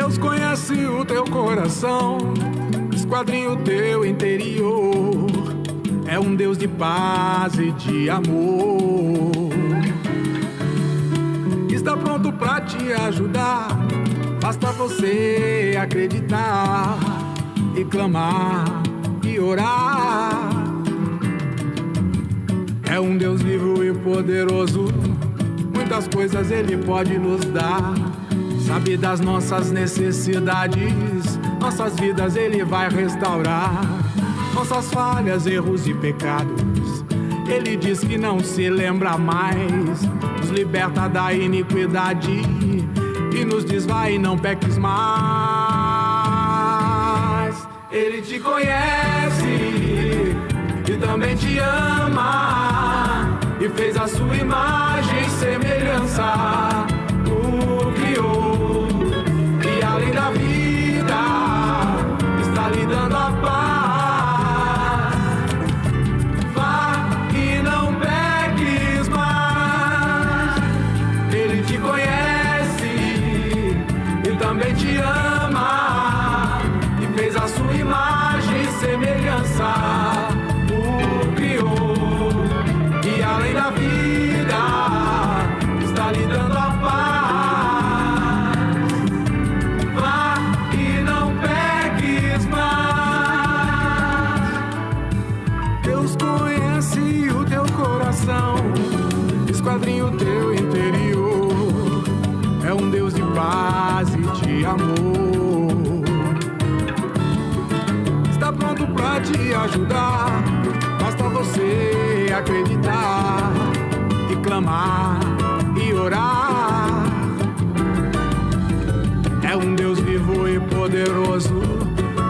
Deus conhece o teu coração, esquadrinha o teu interior. É um Deus de paz e de amor. Está pronto pra te ajudar, basta você acreditar e clamar e orar. É um Deus vivo e poderoso, muitas coisas Ele pode nos dar. Sabe das nossas necessidades, nossas vidas Ele vai restaurar. Nossas falhas, erros e pecados, Ele diz que não se lembra mais. Nos liberta da iniquidade e nos diz vai e não peques mais. Ele te conhece e também te ama, e fez a sua imagem e semelhança, o criou, e além da vida está lhe dando a paz. Vá e não peques mais. Ele te conhece e também te ama, e fez a sua imagem e semelhança, além da vida está lhe dando a paz. Vá e não peques mais. Deus conhece o teu coração, esquadrinha o teu interior. É um Deus de paz e de amor. Está pronto pra te ajudar, basta você acreditar e clamar e orar. É um Deus vivo e poderoso,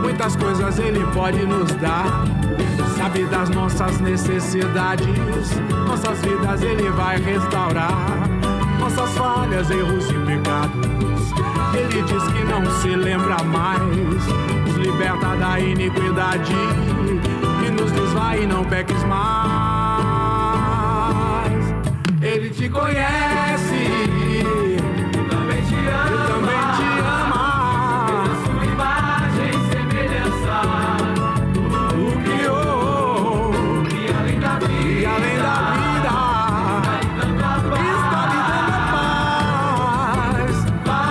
muitas coisas Ele pode nos dar. Sabe das nossas necessidades, nossas vidas Ele vai restaurar. Nossas falhas, erros e pecados, Ele diz que não se lembra mais. Nos liberta da iniquidade e nos diz vai e não peques mais. Ele te conhece, também te ama, fez a sua imagem e semelhança, o criou, e além da vida está lhe dando a paz. Vá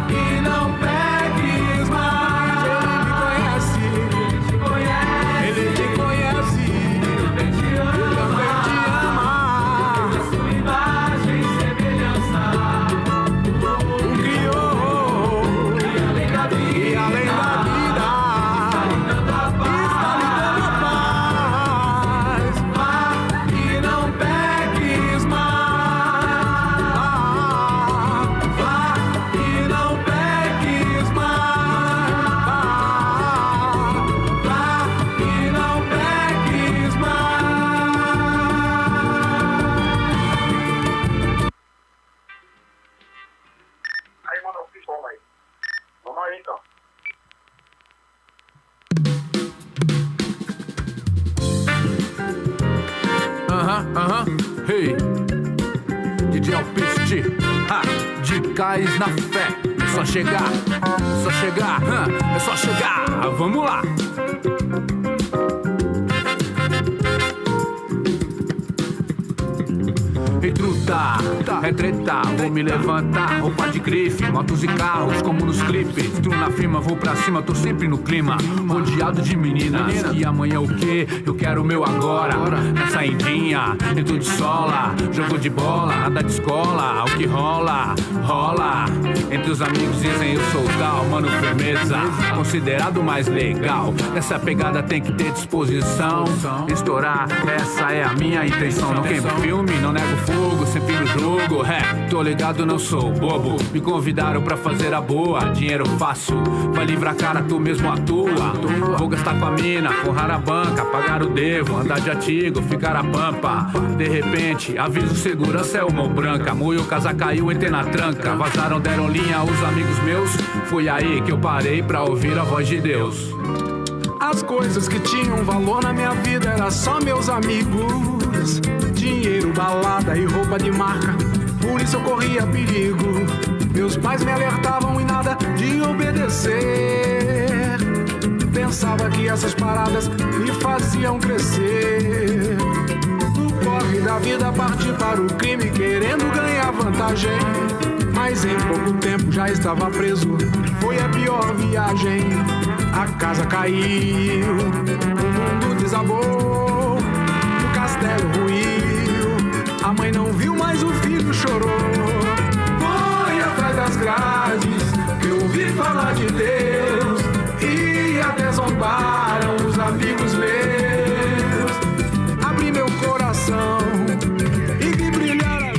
e não peques mais. Ele te conhece, Ele te conhece, também te ama, fez a sua imagem e semelhança, o criou, e além da vida está lhe dando a paz. Vá e não peques mais. Vá e não peques mais. Vá e não peques mais. Aí, manda o som aí. Vamos aí, então. Hey, DJ Alpiste, de cais na fé. É só chegar, é só chegar, vamos lá. Ei, truta, é treta, vou me levantar. Roupa de grife, motos e carros, como nos clipes. Tu na firma, vou pra cima, tô sempre no clima. Rodeado de meninas, e amanhã o quê? Eu quero o meu agora. Na saidinha, dentro de sola, jogo de bola, nada de escola. O que rola, rola. Entre os amigos dizem eu sou tal, mano, firmeza, considerado mais legal. Nessa pegada tem que ter disposição. Estourar, essa é a minha intenção. Não queimo filme, não nego fogo, sempre no jogo. Tô ligado, não sou bobo. Me convidaram pra fazer a boa. Dinheiro fácil, vai livrar a cara, tu mesmo atua. Vou gastar com a mina, forrar a banca, pagar o devo, andar de artigo, ficar a pampa. De repente, aviso segurança, é o mão branca. Moio, casa caiu, entrei na tranca. Vazaram, deram linha os amigos meus. Foi aí que eu parei pra ouvir a voz de Deus. As coisas que tinham valor na minha vida eram só meus amigos. Dinheiro, balada e roupa de marca, por isso eu corria perigo. Meus pais me alertavam e nada de obedecer. Pensava que essas paradas me faziam crescer. No corre da vida parti para o crime, querendo ganhar vantagem. Mas em pouco tempo já estava preso, foi a pior viagem. A casa caiu, o mundo desabou, o castelo ruiu. A mãe não viu, mas o filho chorou. Foi atrás das grades que eu ouvi falar de Deus, e até zombaram os amigos meus. Abri meu coração e vi brilhar a...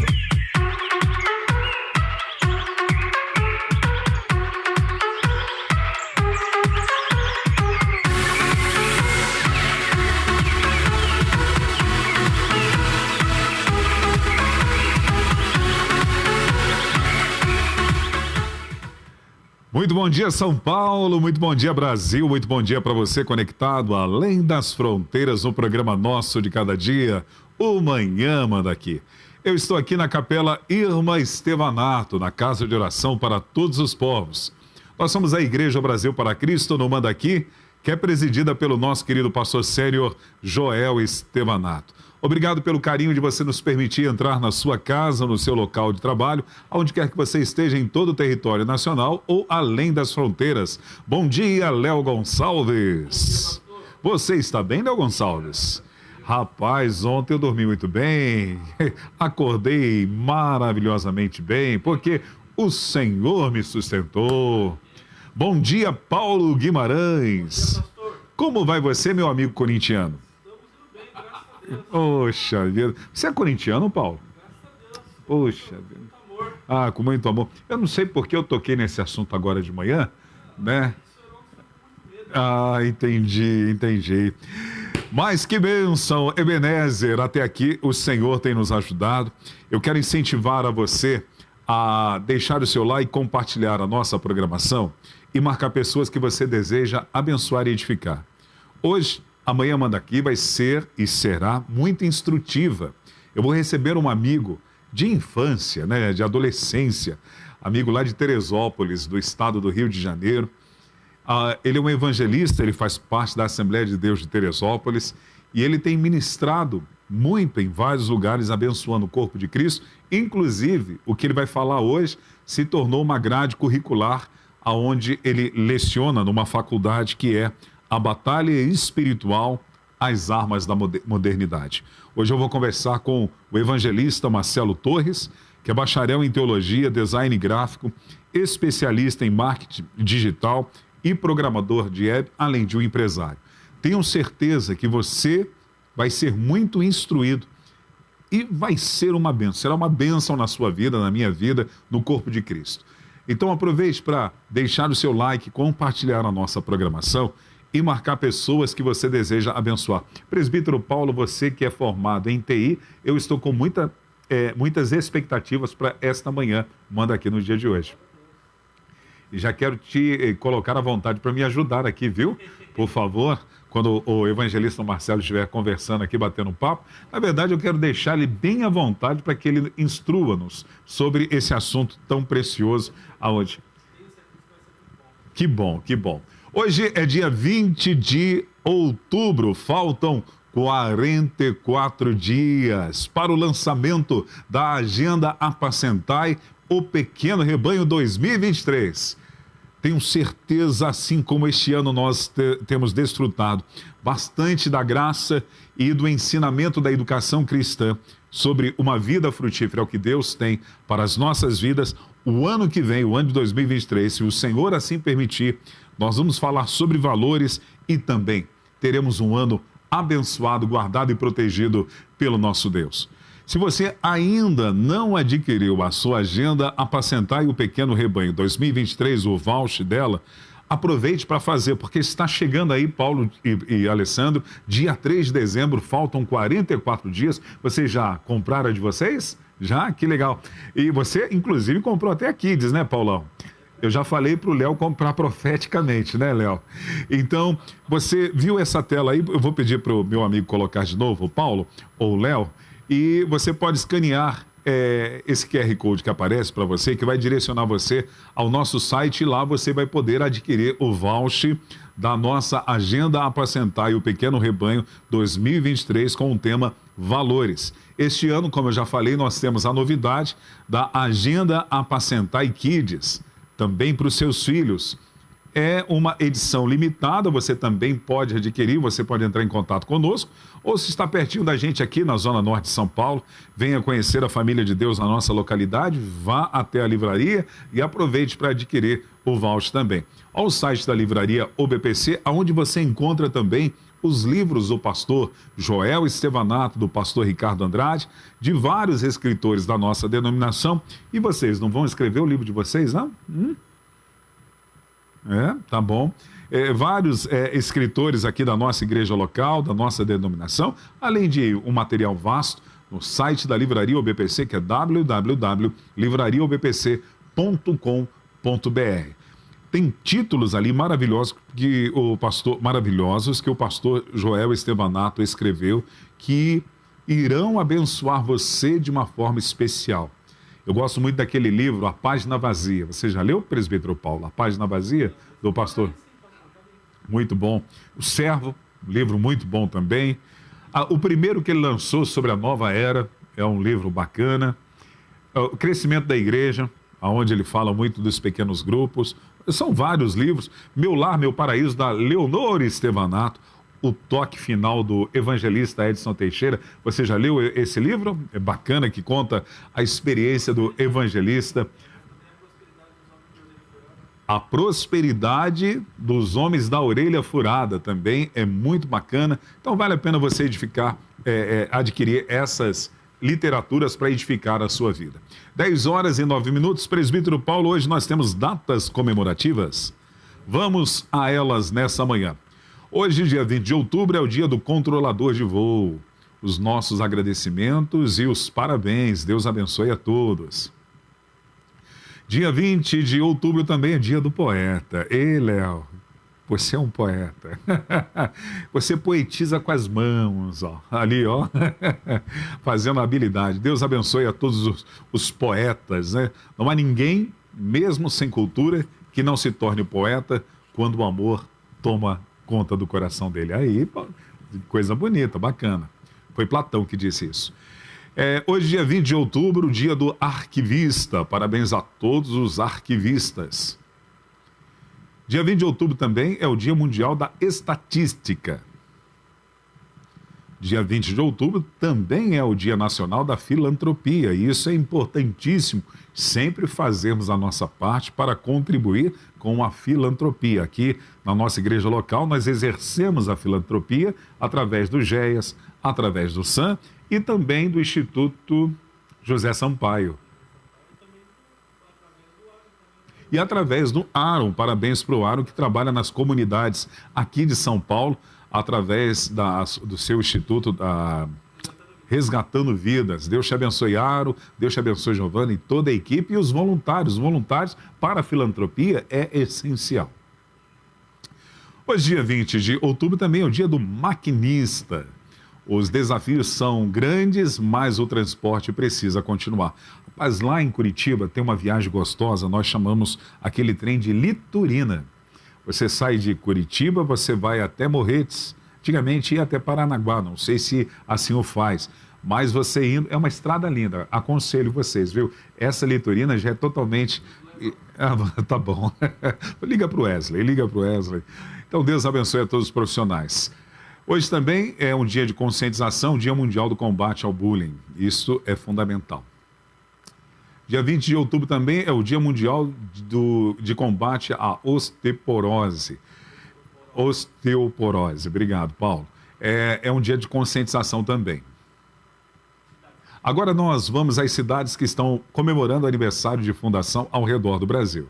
Muito bom dia, São Paulo, muito bom dia, Brasil, muito bom dia para você conectado além das fronteiras no programa nosso de cada dia, o Manhã Manda Aqui. Eu estou aqui na Capela Irmã Estevanato, na Casa de Oração para Todos os Povos. Nós somos a Igreja Brasil para Cristo no Manda Aqui, que é presidida pelo nosso querido pastor sênior Joel Estevanato. Obrigado pelo carinho de você nos permitir entrar na sua casa, no seu local de trabalho, aonde quer que você esteja em todo o território nacional ou além das fronteiras. Bom dia, Léo Gonçalves. Você está bem, Léo Gonçalves? Rapaz, ontem eu dormi muito bem, acordei maravilhosamente bem, porque o Senhor me sustentou. Bom dia, Paulo Guimarães. Como vai você, meu amigo corintiano? Poxa vida. Você é corintiano, Paulo? Poxa vida. Ah, com muito amor. Eu não sei por que eu toquei nesse assunto agora de manhã, né? Ah, entendi. Mas que bênção, Ebenezer. Até aqui o Senhor tem nos ajudado. Eu quero incentivar a você a deixar o seu like, compartilhar a nossa programação e marcar pessoas que você deseja abençoar e edificar. Hoje, amanhã Manda Aqui vai ser e será muito instrutiva. Eu vou receber um amigo de infância, né, de adolescência, amigo lá de Teresópolis, do estado do Rio de Janeiro. Ele é um evangelista, ele faz parte da Assembleia de Deus de Teresópolis e ele tem ministrado muito em vários lugares, abençoando o corpo de Cristo. Inclusive, o que ele vai falar hoje se tornou uma grade curricular onde ele leciona numa faculdade que é a Batalha Espiritual, as Armas da Modernidade. Hoje eu vou conversar com o evangelista Marcelo Torres, que é bacharel em Teologia, Design Gráfico, especialista em Marketing Digital e programador de web, além de um empresário. Tenho certeza que você vai ser muito instruído e vai ser uma bênção. Será uma bênção na sua vida, na minha vida, no corpo de Cristo. Então aproveite para deixar o seu like, compartilhar a nossa programação e marcar pessoas que você deseja abençoar. Presbítero Paulo, você que é formado em TI, eu estou com muitas expectativas para esta manhã. Manda Aqui no dia de hoje. E já quero te colocar à vontade para me ajudar aqui, viu? Por favor, quando o evangelista Marcelo estiver conversando aqui, batendo um papo, na verdade eu quero deixar ele bem à vontade para que ele instrua-nos sobre esse assunto tão precioso aonde... Que bom, que bom. Hoje é dia 20 de outubro, faltam 44 dias para o lançamento da Agenda Apacentai, o Pequeno Rebanho 2023. Tenho certeza, assim como este ano nós temos desfrutado bastante da graça e do ensinamento da educação cristã sobre uma vida frutífera, é o que Deus tem para as nossas vidas. O ano que vem, o ano de 2023, se o Senhor assim permitir, nós vamos falar sobre valores e também teremos um ano abençoado, guardado e protegido pelo nosso Deus. Se você ainda não adquiriu a sua Agenda Apacentai o Pequeno Rebanho 2023, o voucher dela, aproveite para fazer, porque está chegando aí, Paulo e Alessandro, dia 3 de dezembro, faltam 44 dias. Vocês já compraram a de vocês? Já? Que legal. E você, inclusive, comprou até a Kids, né, Paulão? Eu já falei para o Léo comprar profeticamente, né, Léo? Então, você viu essa tela aí? Eu vou pedir para o meu amigo colocar de novo, o Paulo ou o Léo, e você pode escanear esse QR Code que aparece para você, que vai direcionar você ao nosso site, e lá você vai poder adquirir o voucher da nossa Agenda Apacentar e o Pequeno Rebanho 2023 com o tema Valores. Este ano, como eu já falei, nós temos a novidade da Agenda Apacentar e Kids, também para os seus filhos. É uma edição limitada, você também pode adquirir, você pode entrar em contato conosco, ou se está pertinho da gente aqui na Zona Norte de São Paulo, venha conhecer a Família de Deus na nossa localidade, vá até a livraria e aproveite para adquirir o voucher também. Ao site da livraria OBPC, onde você encontra também os livros do pastor Joel Estevanato, do pastor Ricardo Andrade, de vários escritores da nossa denominação. E vocês não vão escrever o livro de vocês, não? Tá bom. Vários escritores aqui da nossa igreja local, da nossa denominação, além de um material vasto no site da Livraria OBPC, que é www.livrariaobpc.com.br. Tem títulos ali maravilhosos que o pastor Joel Estevanato escreveu, que irão abençoar você de uma forma especial. Eu gosto muito daquele livro, A Página Vazia. Você já leu, presbítero Paulo? A Página Vazia, do pastor? Muito bom. O Servo, um livro muito bom também. O primeiro que ele lançou sobre a nova era, é um livro bacana. O Crescimento da Igreja, onde ele fala muito dos pequenos grupos. São vários livros. Meu Lar, Meu Paraíso, da Leonor Estevanato. O Toque Final, do evangelista Edson Teixeira. Você já leu esse livro? É bacana, que conta a experiência do evangelista. A Prosperidade dos Homens da Orelha Furada também é muito bacana. Então vale a pena você adquirir essas literaturas para edificar a sua vida. 10h09. Presbítero Paulo, hoje nós temos datas comemorativas. Vamos a elas nessa manhã. Hoje, dia 20 de outubro, é o dia do controlador de voo. Os nossos agradecimentos e os parabéns. Deus abençoe a todos. Dia 20 de outubro também é dia do poeta. Ei, Léo, você é um poeta. Você poetiza com as mãos, ó. Ali, ó. Fazendo habilidade. Deus abençoe a todos os poetas, né? Não há ninguém, mesmo sem cultura, que não se torne poeta quando o amor toma conta do coração dele. Aí, coisa bonita, bacana. Foi Platão que disse isso. Hoje, dia 20 de outubro, dia do arquivista. Parabéns a todos os arquivistas. Dia 20 de outubro também é o Dia Mundial da Estatística. Dia 20 de outubro também é o Dia Nacional da Filantropia. E isso é importantíssimo, sempre fazermos a nossa parte para contribuir com a filantropia. Aqui na nossa igreja local, nós exercemos a filantropia através do GEAS, através do SAM e também do Instituto José Sampaio. E através do Aaron, parabéns para o Aaron, que trabalha nas comunidades aqui de São Paulo, através do seu instituto, Resgatando Vidas. Deus te abençoe, Aro, Deus te abençoe, Giovana, e toda a equipe, e os voluntários. Os voluntários para a filantropia é essencial. Hoje, dia 20 de outubro, também é o dia do maquinista. Os desafios são grandes, mas o transporte precisa continuar. Mas lá em Curitiba tem uma viagem gostosa, nós chamamos aquele trem de liturina. Você sai de Curitiba, você vai até Morretes. Antigamente ia até Paranaguá, não sei se assim o faz. Mas você indo, é uma estrada linda, aconselho vocês, viu? Essa liturina já é totalmente... tá bom. Liga para o Wesley. Então Deus abençoe a todos os profissionais. Hoje também é um dia de conscientização, Dia Mundial do Combate ao Bullying. Isso é fundamental. Dia 20 de outubro também é o Dia Mundial de Combate à Osteoporose. Obrigado, Paulo. É um dia de conscientização também. Agora nós vamos às cidades que estão comemorando o aniversário de fundação ao redor do Brasil.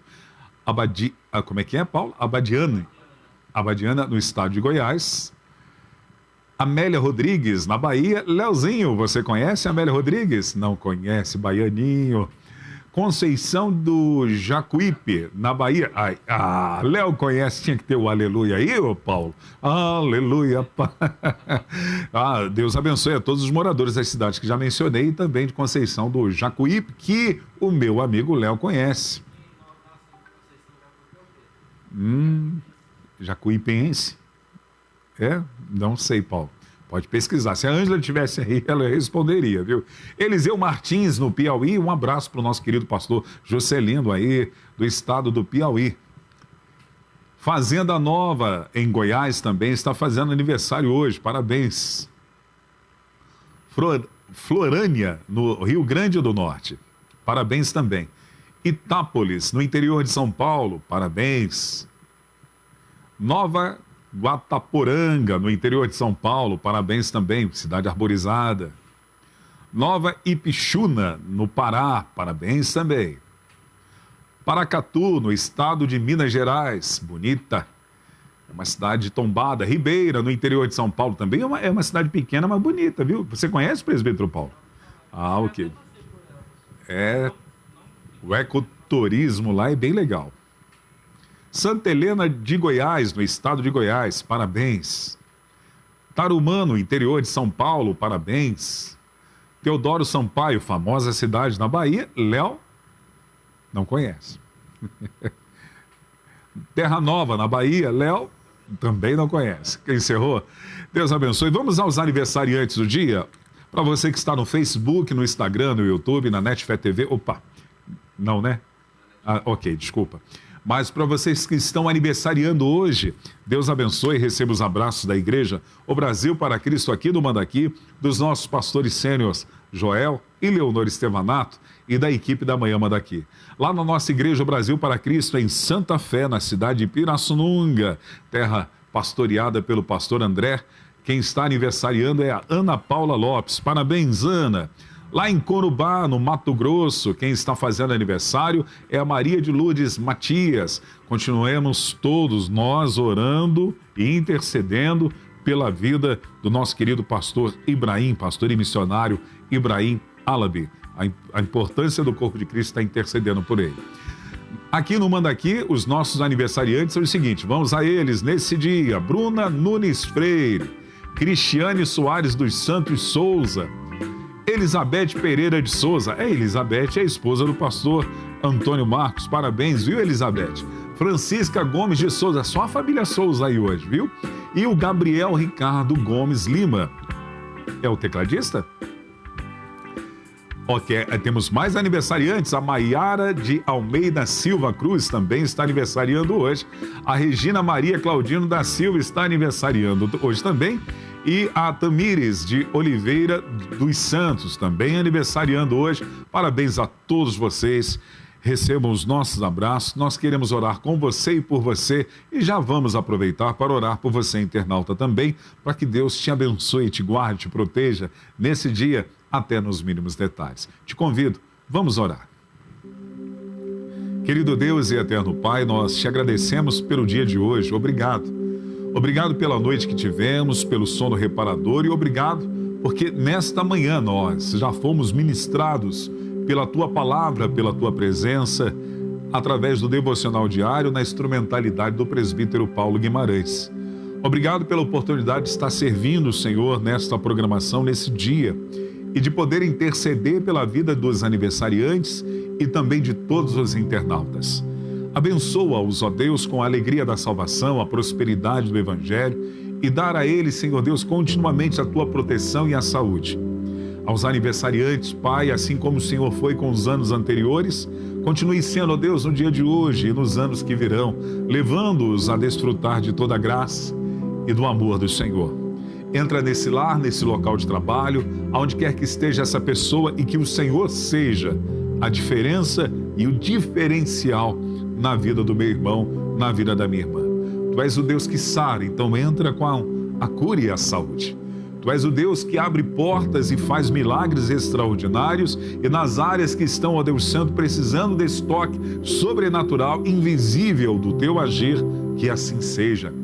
Como é que é, Paulo? Abadiana, no estado de Goiás. Amélia Rodrigues, na Bahia. Leozinho, você conhece a Amélia Rodrigues? Não conhece, baianinho. Conceição do Jacuípe, na Bahia. Léo conhece, tinha que ter o aleluia aí, ô Paulo. Aleluia. Deus abençoe a todos os moradores das cidades que já mencionei e também de Conceição do Jacuípe, que o meu amigo Léo conhece. Jacuípense? Não sei, Paulo. Pode pesquisar. Se a Ângela estivesse aí, ela responderia, viu? Eliseu Martins, no Piauí. Um abraço para o nosso querido pastor Jocelino aí, do estado do Piauí. Fazenda Nova, em Goiás, também está fazendo aniversário hoje. Parabéns. Florânia, no Rio Grande do Norte. Parabéns também. Itápolis, no interior de São Paulo. Parabéns. Nova Guataporanga, no interior de São Paulo, parabéns também, cidade arborizada. Nova Ipixuna, no Pará, parabéns também. Paracatu, no estado de Minas Gerais, bonita, é uma cidade tombada. Ribeira, no interior de São Paulo, também é uma cidade pequena, mas bonita, viu? Você conhece o presbítero Paulo? Ok. O ecoturismo lá é bem legal. Santa Helena de Goiás, no estado de Goiás, parabéns. Tarumã, no interior de São Paulo, parabéns. Teodoro Sampaio, famosa cidade na Bahia, Léo não conhece. Terra Nova, na Bahia, Léo também não conhece. Encerrou? Deus abençoe. Vamos aos aniversariantes do dia. Para você que está no Facebook, no Instagram, no YouTube, na NetFé TV. Opa, não, né? Ok, desculpa. Mas para vocês que estão aniversariando hoje, Deus abençoe e receba os abraços da igreja O Brasil para Cristo aqui do Mandaqui, dos nossos pastores sêniores Joel e Leonor Estevanato e da equipe da Manhã Mandaqui. Lá na nossa igreja O Brasil para Cristo, em Santa Fé, na cidade de Pirassununga, terra pastoreada pelo pastor André. Quem está aniversariando é a Ana Paula Lopes. Parabéns, Ana. Lá em Corubá, no Mato Grosso, quem está fazendo aniversário é a Maria de Lourdes Matias. Continuemos todos nós orando e intercedendo pela vida do nosso querido pastor Ibrahim, pastor e missionário Ibrahim Alabi. A importância do corpo de Cristo está intercedendo por ele. Aqui no Mandaqui, os nossos aniversariantes são os seguintes, vamos a eles nesse dia. Bruna Nunes Freire, Cristiane Soares dos Santos Souza, Elizabeth Pereira de Souza. Elizabeth é a esposa do pastor Antônio Marcos. Parabéns, viu, Elizabeth? Francisca Gomes de Souza, só a família Souza aí hoje, viu? E o Gabriel Ricardo Gomes Lima. É o tecladista? Ok, temos mais aniversariantes. A Maiara de Almeida Silva Cruz também está aniversariando hoje. A Regina Maria Claudino da Silva está aniversariando hoje também. E a Tamires de Oliveira dos Santos, também aniversariando hoje. Parabéns a todos vocês. Recebam os nossos abraços. Nós queremos orar com você e por você. E já vamos aproveitar para orar por você, internauta, também, para que Deus te abençoe, te guarde, te proteja nesse dia, até nos mínimos detalhes. Te convido, vamos orar. Querido Deus e eterno Pai, nós te agradecemos pelo dia de hoje. Obrigado. Obrigado pela noite que tivemos, pelo sono reparador e obrigado porque nesta manhã nós já fomos ministrados pela Tua palavra, pela Tua presença, através do devocional diário na instrumentalidade do presbítero Paulo Guimarães. Obrigado pela oportunidade de estar servindo o Senhor nesta programação, nesse dia, e de poder interceder pela vida dos aniversariantes e também de todos os internautas. Abençoa-os, ó Deus, com a alegria da salvação, a prosperidade do Evangelho e dar a eles, Senhor Deus, continuamente a Tua proteção e a saúde. Aos aniversariantes, Pai, assim como o Senhor foi com os anos anteriores, continue sendo, ó Deus, no dia de hoje e nos anos que virão, levando-os a desfrutar de toda a graça e do amor do Senhor. Entra nesse lar, nesse local de trabalho, aonde quer que esteja essa pessoa e que o Senhor seja a diferença e o diferencial na vida do meu irmão, na vida da minha irmã. Tu és o Deus que sara, então entra com a cura e a saúde. Tu és o Deus que abre portas e faz milagres extraordinários e nas áreas que estão, ó Deus Santo, precisando desse toque sobrenatural, invisível do Teu agir, que assim seja.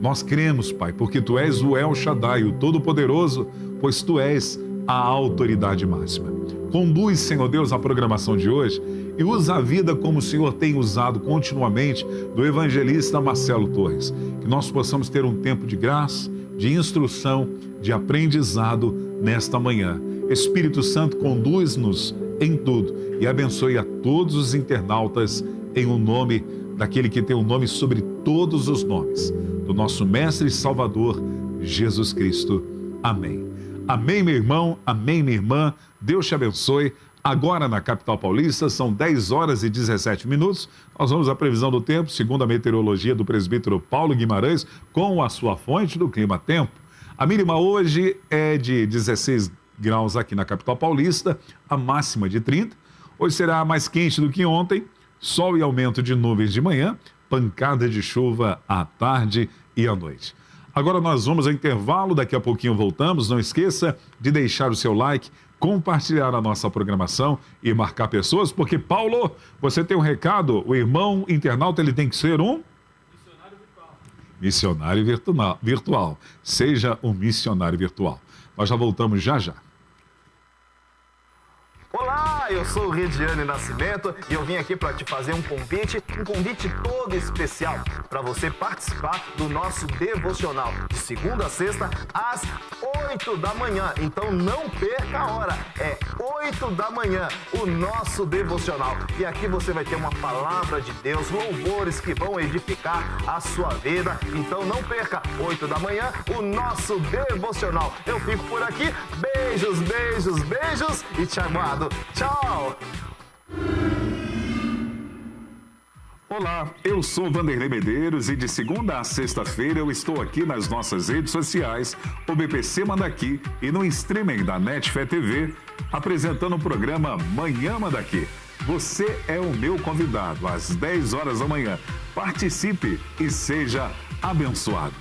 Nós cremos, Pai, porque Tu és o El Shaddai, o Todo-Poderoso, pois Tu és a autoridade máxima. Conduz, Senhor Deus, a programação de hoje e usa a vida como o Senhor tem usado continuamente do evangelista Marcelo Torres. Que nós possamos ter um tempo de graça, de instrução, de aprendizado nesta manhã. Espírito Santo, conduz-nos em tudo e abençoe a todos os internautas em um nome daquele que tem o nome sobre todos os nomes, do nosso Mestre e Salvador, Jesus Cristo. Amém. Amém, meu irmão. Amém, minha irmã. Deus te abençoe. Agora na capital paulista são 10 horas e 17 minutos. Nós vamos à previsão do tempo, segundo a meteorologia do presbítero Paulo Guimarães, com a sua fonte do Clima Tempo. A mínima hoje é de 16 graus aqui na capital paulista, a máxima de 30. Hoje será mais quente do que ontem, sol e aumento de nuvens de manhã, pancada de chuva à tarde e à noite. Agora nós vamos ao intervalo, daqui a pouquinho voltamos. Não esqueça de deixar o seu like, compartilhar a nossa programação e marcar pessoas, porque, Paulo, você tem um recado, o irmão internauta, ele tem que ser um... missionário virtual. Seja um missionário virtual. Nós já voltamos já. Olá, eu sou o Regiane Nascimento e eu vim aqui para te fazer um convite todo especial para você participar do nosso devocional de segunda a sexta às 8 da manhã. Então não perca a hora, é 8 da manhã o nosso devocional. E aqui você vai ter uma palavra de Deus, louvores que vão edificar a sua vida. Então não perca, 8 da manhã o nosso devocional. Eu fico por aqui, beijos, beijos, beijos e te aguardo. Tchau! Olá, eu sou Vanderlei Medeiros e de segunda a sexta-feira eu estou aqui nas nossas redes sociais, o BPC Manda Aqui e no streaming da Netfé TV, apresentando o programa Manhã Manda Aqui. Você é o meu convidado às 10 horas da manhã. Participe e seja abençoado.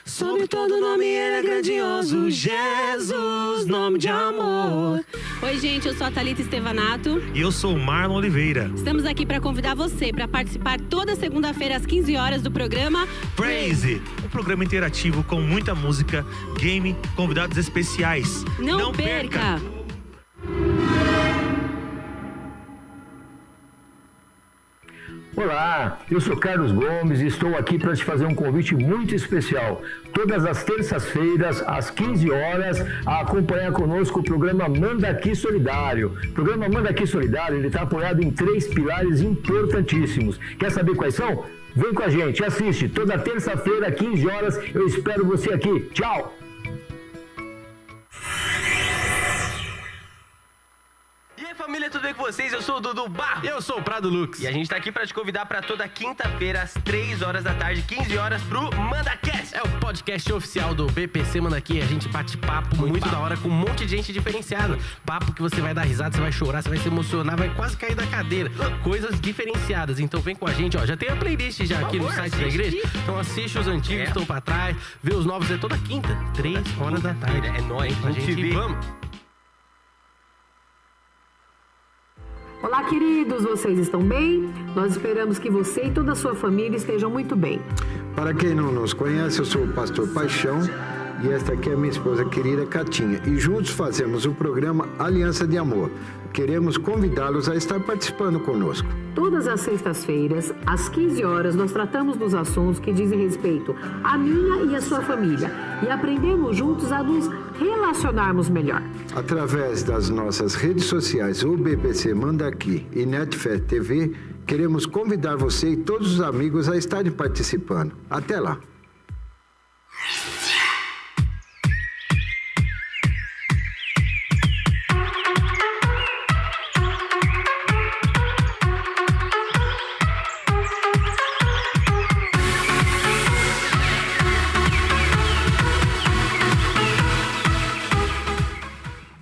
Sobre todo nome ele é grandioso, Jesus, nome de amor. Oi, gente, eu sou a Thalita Estevanato. E eu sou o Marlon Oliveira. Estamos aqui para convidar você para participar toda segunda-feira às 15 horas do programa Praise, um programa interativo com muita música, game, convidados especiais. Não perca! Olá, eu sou Carlos Gomes e estou aqui para te fazer um convite muito especial. Todas as terças-feiras, às 15 horas, a acompanhar conosco o programa Manda Aqui Solidário. O programa Manda Aqui Solidário, ele está apoiado em 3 pilares importantíssimos. Quer saber quais são? Vem com a gente, assiste. Toda terça-feira, 15 horas, eu espero você aqui. Tchau! Família, tudo bem com vocês? Eu sou o Dudu Barro. E eu sou o Prado Lux. E a gente tá aqui pra te convidar pra toda quinta-feira, às 3 horas da tarde, 15 horas, pro MandaCast. É o podcast oficial do BPC Manda Aqui. A gente bate papo muito da hora com um monte de gente diferenciada. Papo que você vai dar risada, você vai chorar, você vai se emocionar, vai quase cair da cadeira. Coisas diferenciadas. Então vem com a gente, ó. Já tem a playlist já aqui no site da igreja. Então assiste os antigos que estão pra trás, vê os novos. É toda quinta, 3 horas da tarde. É nóis, pra gente ver. Vamos. Olá, queridos, vocês estão bem? Nós esperamos que você e toda a sua família estejam muito bem. Para quem não nos conhece, eu sou o pastor Paixão e esta aqui é a minha esposa querida Catinha. E juntos fazemos o programa Aliança de Amor. Queremos convidá-los a estar participando conosco. Todas as sextas-feiras, às 15 horas, nós tratamos dos assuntos que dizem respeito à minha e à sua família e aprendemos juntos a nos relacionarmos melhor. Através das nossas redes sociais, o BPC Manda Aqui e Netfé TV, queremos convidar você e todos os amigos a estarem participando. Até lá!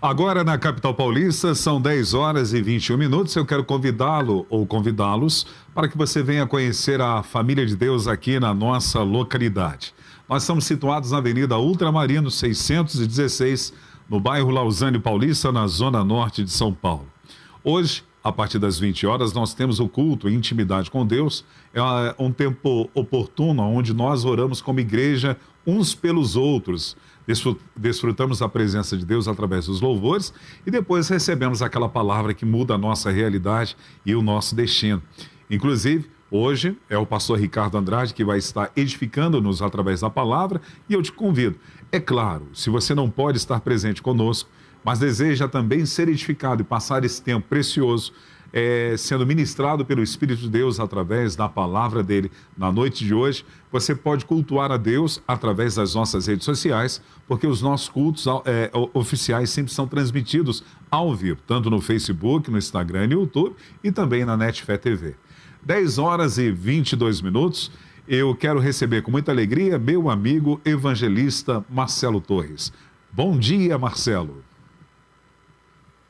Agora na capital paulista são 10 horas e 21 minutos. Eu quero convidá-lo ou convidá-los para que você venha conhecer a Família de Deus aqui na nossa localidade. Nós estamos situados na Avenida Ultramarino 616, no bairro Lausanne Paulista, na zona norte de São Paulo. Hoje a partir das 20 horas, nós temos o culto em intimidade com Deus. É um tempo oportuno onde nós oramos como igreja uns pelos outros. Desfrutamos da presença de Deus através dos louvores e depois recebemos aquela palavra que muda a nossa realidade e o nosso destino. Inclusive, hoje é o pastor Ricardo Andrade que vai estar edificando-nos através da palavra e eu te convido. É claro, se você não pode estar presente conosco, mas deseja também ser edificado e passar esse tempo precioso sendo ministrado pelo Espírito de Deus através da palavra dele na noite de hoje, você pode cultuar a Deus através das nossas redes sociais, porque os nossos cultos oficiais sempre são transmitidos ao vivo, tanto no Facebook, no Instagram e no YouTube e também na NetFé TV. 10 horas e 22 minutos, eu quero receber com muita alegria meu amigo evangelista Marcelo Torres. Bom dia, Marcelo.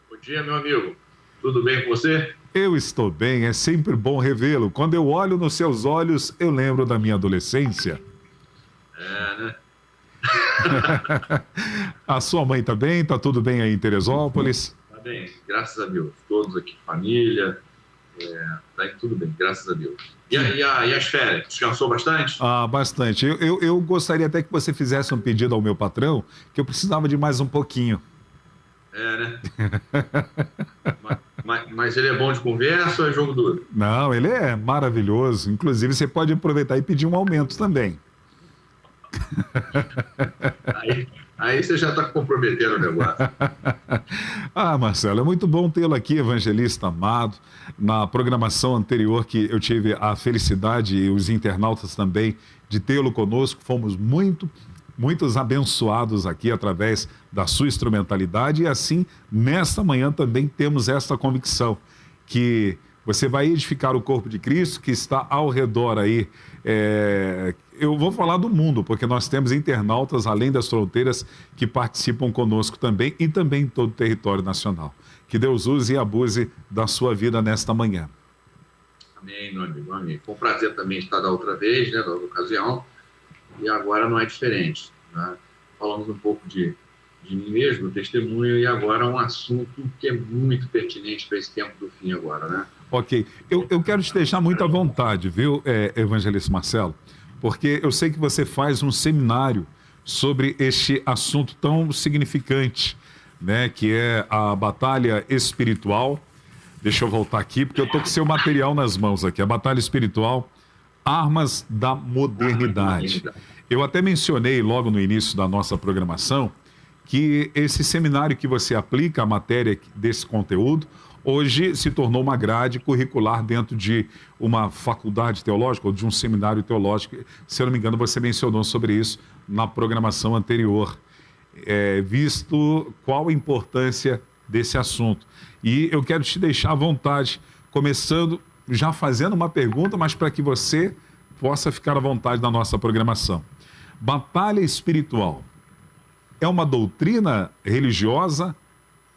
Bom dia, meu amigo. Tudo bem com você? Eu estou bem, é sempre bom revê-lo. Quando eu olho nos seus olhos, eu lembro da minha adolescência. Né? A sua mãe está bem? Está tudo bem aí em Teresópolis? Está bem, graças a Deus. Todos aqui, família, está tudo bem, graças a Deus. E as férias? Descansou bastante? Ah, bastante. Eu gostaria até que você fizesse um pedido ao meu patrão, que eu precisava de mais um pouquinho. Né? mas ele é bom de conversa ou é jogo duro? Não, ele é maravilhoso. Inclusive, você pode aproveitar e pedir um aumento também. Aí você já está comprometendo o negócio. Ah, Marcelo, é muito bom tê-lo aqui, evangelista amado. Na programação anterior que eu tive a felicidade e os internautas também de tê-lo conosco, fomos muitos abençoados aqui através da sua instrumentalidade e assim, nesta manhã também temos esta convicção que você vai edificar o corpo de Cristo que está ao redor aí. Eu vou falar do mundo, porque nós temos internautas além das fronteiras que participam conosco também e também em todo o território nacional. Que Deus use e abuse da sua vida nesta manhã. Amém, meu amigo, amém. Foi um prazer também estar da outra vez, né, da outra ocasião. E agora não é diferente. Né? Falamos um pouco de mim mesmo, testemunho, e agora um assunto que é muito pertinente para esse tempo do fim agora, né? Ok. Eu quero te deixar muito à vontade, viu, evangelista Marcelo? Porque eu sei que você faz um seminário sobre este assunto tão significante, né? Que é a batalha espiritual. Deixa eu voltar aqui, porque eu estou com seu material nas mãos aqui. A batalha espiritual, armas da modernidade. Eu até mencionei logo no início da nossa programação que esse seminário que você aplica a matéria desse conteúdo, hoje se tornou uma grade curricular dentro de uma faculdade teológica ou de um seminário teológico. Se eu não me engano, você mencionou sobre isso na programação anterior, visto qual a importância desse assunto. E eu quero te deixar à vontade, começando, já fazendo uma pergunta, mas para que você possa ficar à vontade da nossa programação. Batalha espiritual é uma doutrina religiosa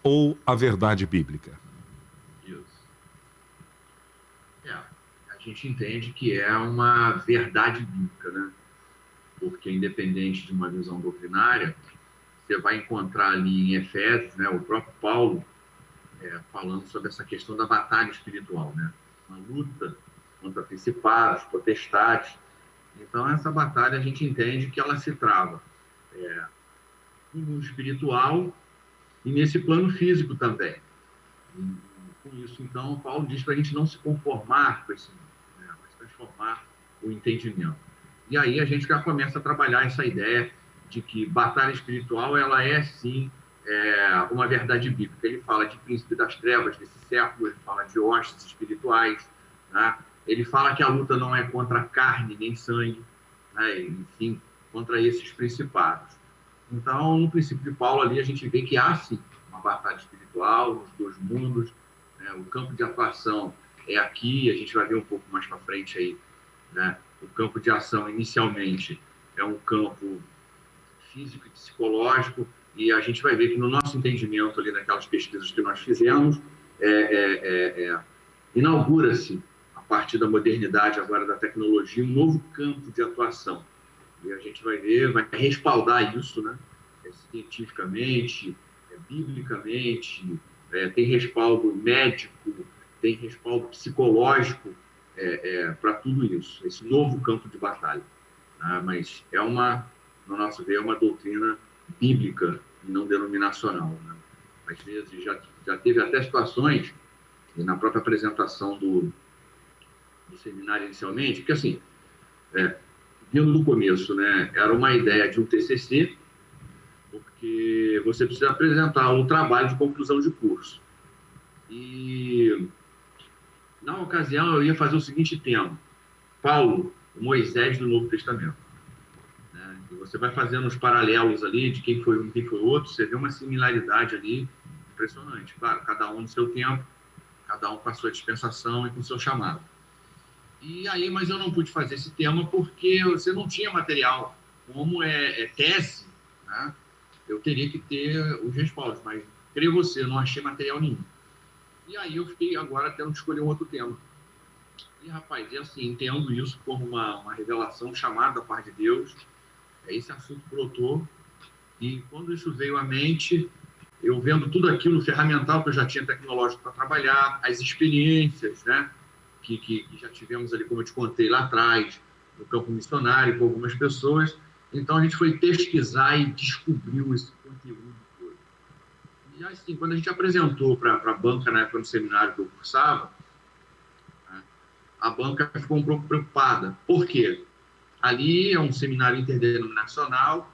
ou a verdade bíblica? Isso. A gente entende que é uma verdade bíblica, né? Porque independente de uma visão doutrinária, você vai encontrar ali em Efésios, né, o próprio Paulo falando sobre essa questão da batalha espiritual, né? Uma luta contra principados, potestades. Então, essa batalha a gente entende que ela se trava no mundo espiritual e nesse plano físico também. E, com isso, então, Paulo diz para a gente não se conformar com esse mundo, né? Mas transformar o entendimento. E aí a gente já começa a trabalhar essa ideia de que batalha espiritual, ela é, sim, uma verdade bíblica. Ele fala de príncipe das trevas desse século, ele fala de hostes espirituais, né? Ele fala que a luta não é contra carne nem sangue, né? Enfim, contra esses principados. Então, no princípio de Paulo ali, a gente vê que há, sim, uma batalha espiritual nos dois mundos, né? O campo de atuação é aqui, a gente vai ver um pouco mais para frente aí, né? O campo de ação, inicialmente, é um campo físico e psicológico, e a gente vai ver que no nosso entendimento ali, naquelas pesquisas que nós fizemos, inaugura-se, a partir da modernidade, agora da tecnologia, um novo campo de atuação. E a gente vai ver, vai respaldar isso, né? Cientificamente, biblicamente, tem respaldo médico, tem respaldo psicológico para tudo isso, esse novo campo de batalha. Mas no nosso ver, é uma doutrina bíblica e não denominacional. Né? Às vezes já teve até situações, e na própria apresentação do seminário inicialmente, porque assim, vindo do começo, né, era uma ideia de um TCC, porque você precisa apresentar um trabalho de conclusão de curso. E, na ocasião, eu ia fazer o seguinte tema: Paulo, o Moisés do Novo Testamento. Né? E você vai fazendo os paralelos ali de quem foi um e quem foi outro, você vê uma similaridade ali impressionante. Claro, cada um no seu tempo, cada um com a sua dispensação e com o seu chamado. E aí, mas eu não pude fazer esse tema porque você não tinha material. Como é tese, né? Eu teria que ter os respaldos, mas, creio você, eu não achei material nenhum. E aí eu fiquei agora tendo que escolher um outro tema. E, rapaz, é assim, entendo isso como uma revelação chamada da parte de Deus. Esse assunto brotou. E quando isso veio à mente, eu vendo tudo aquilo ferramental que eu já tinha tecnológico para trabalhar, as experiências, né, que já tivemos ali, como eu te contei lá atrás, no campo missionário, com algumas pessoas. Então, a gente foi pesquisar e descobriu esse conteúdo todo. E, assim, quando a gente apresentou para a banca, na época, no seminário que eu cursava, né, a banca ficou um pouco preocupada. Por quê? Ali é um seminário interdenominacional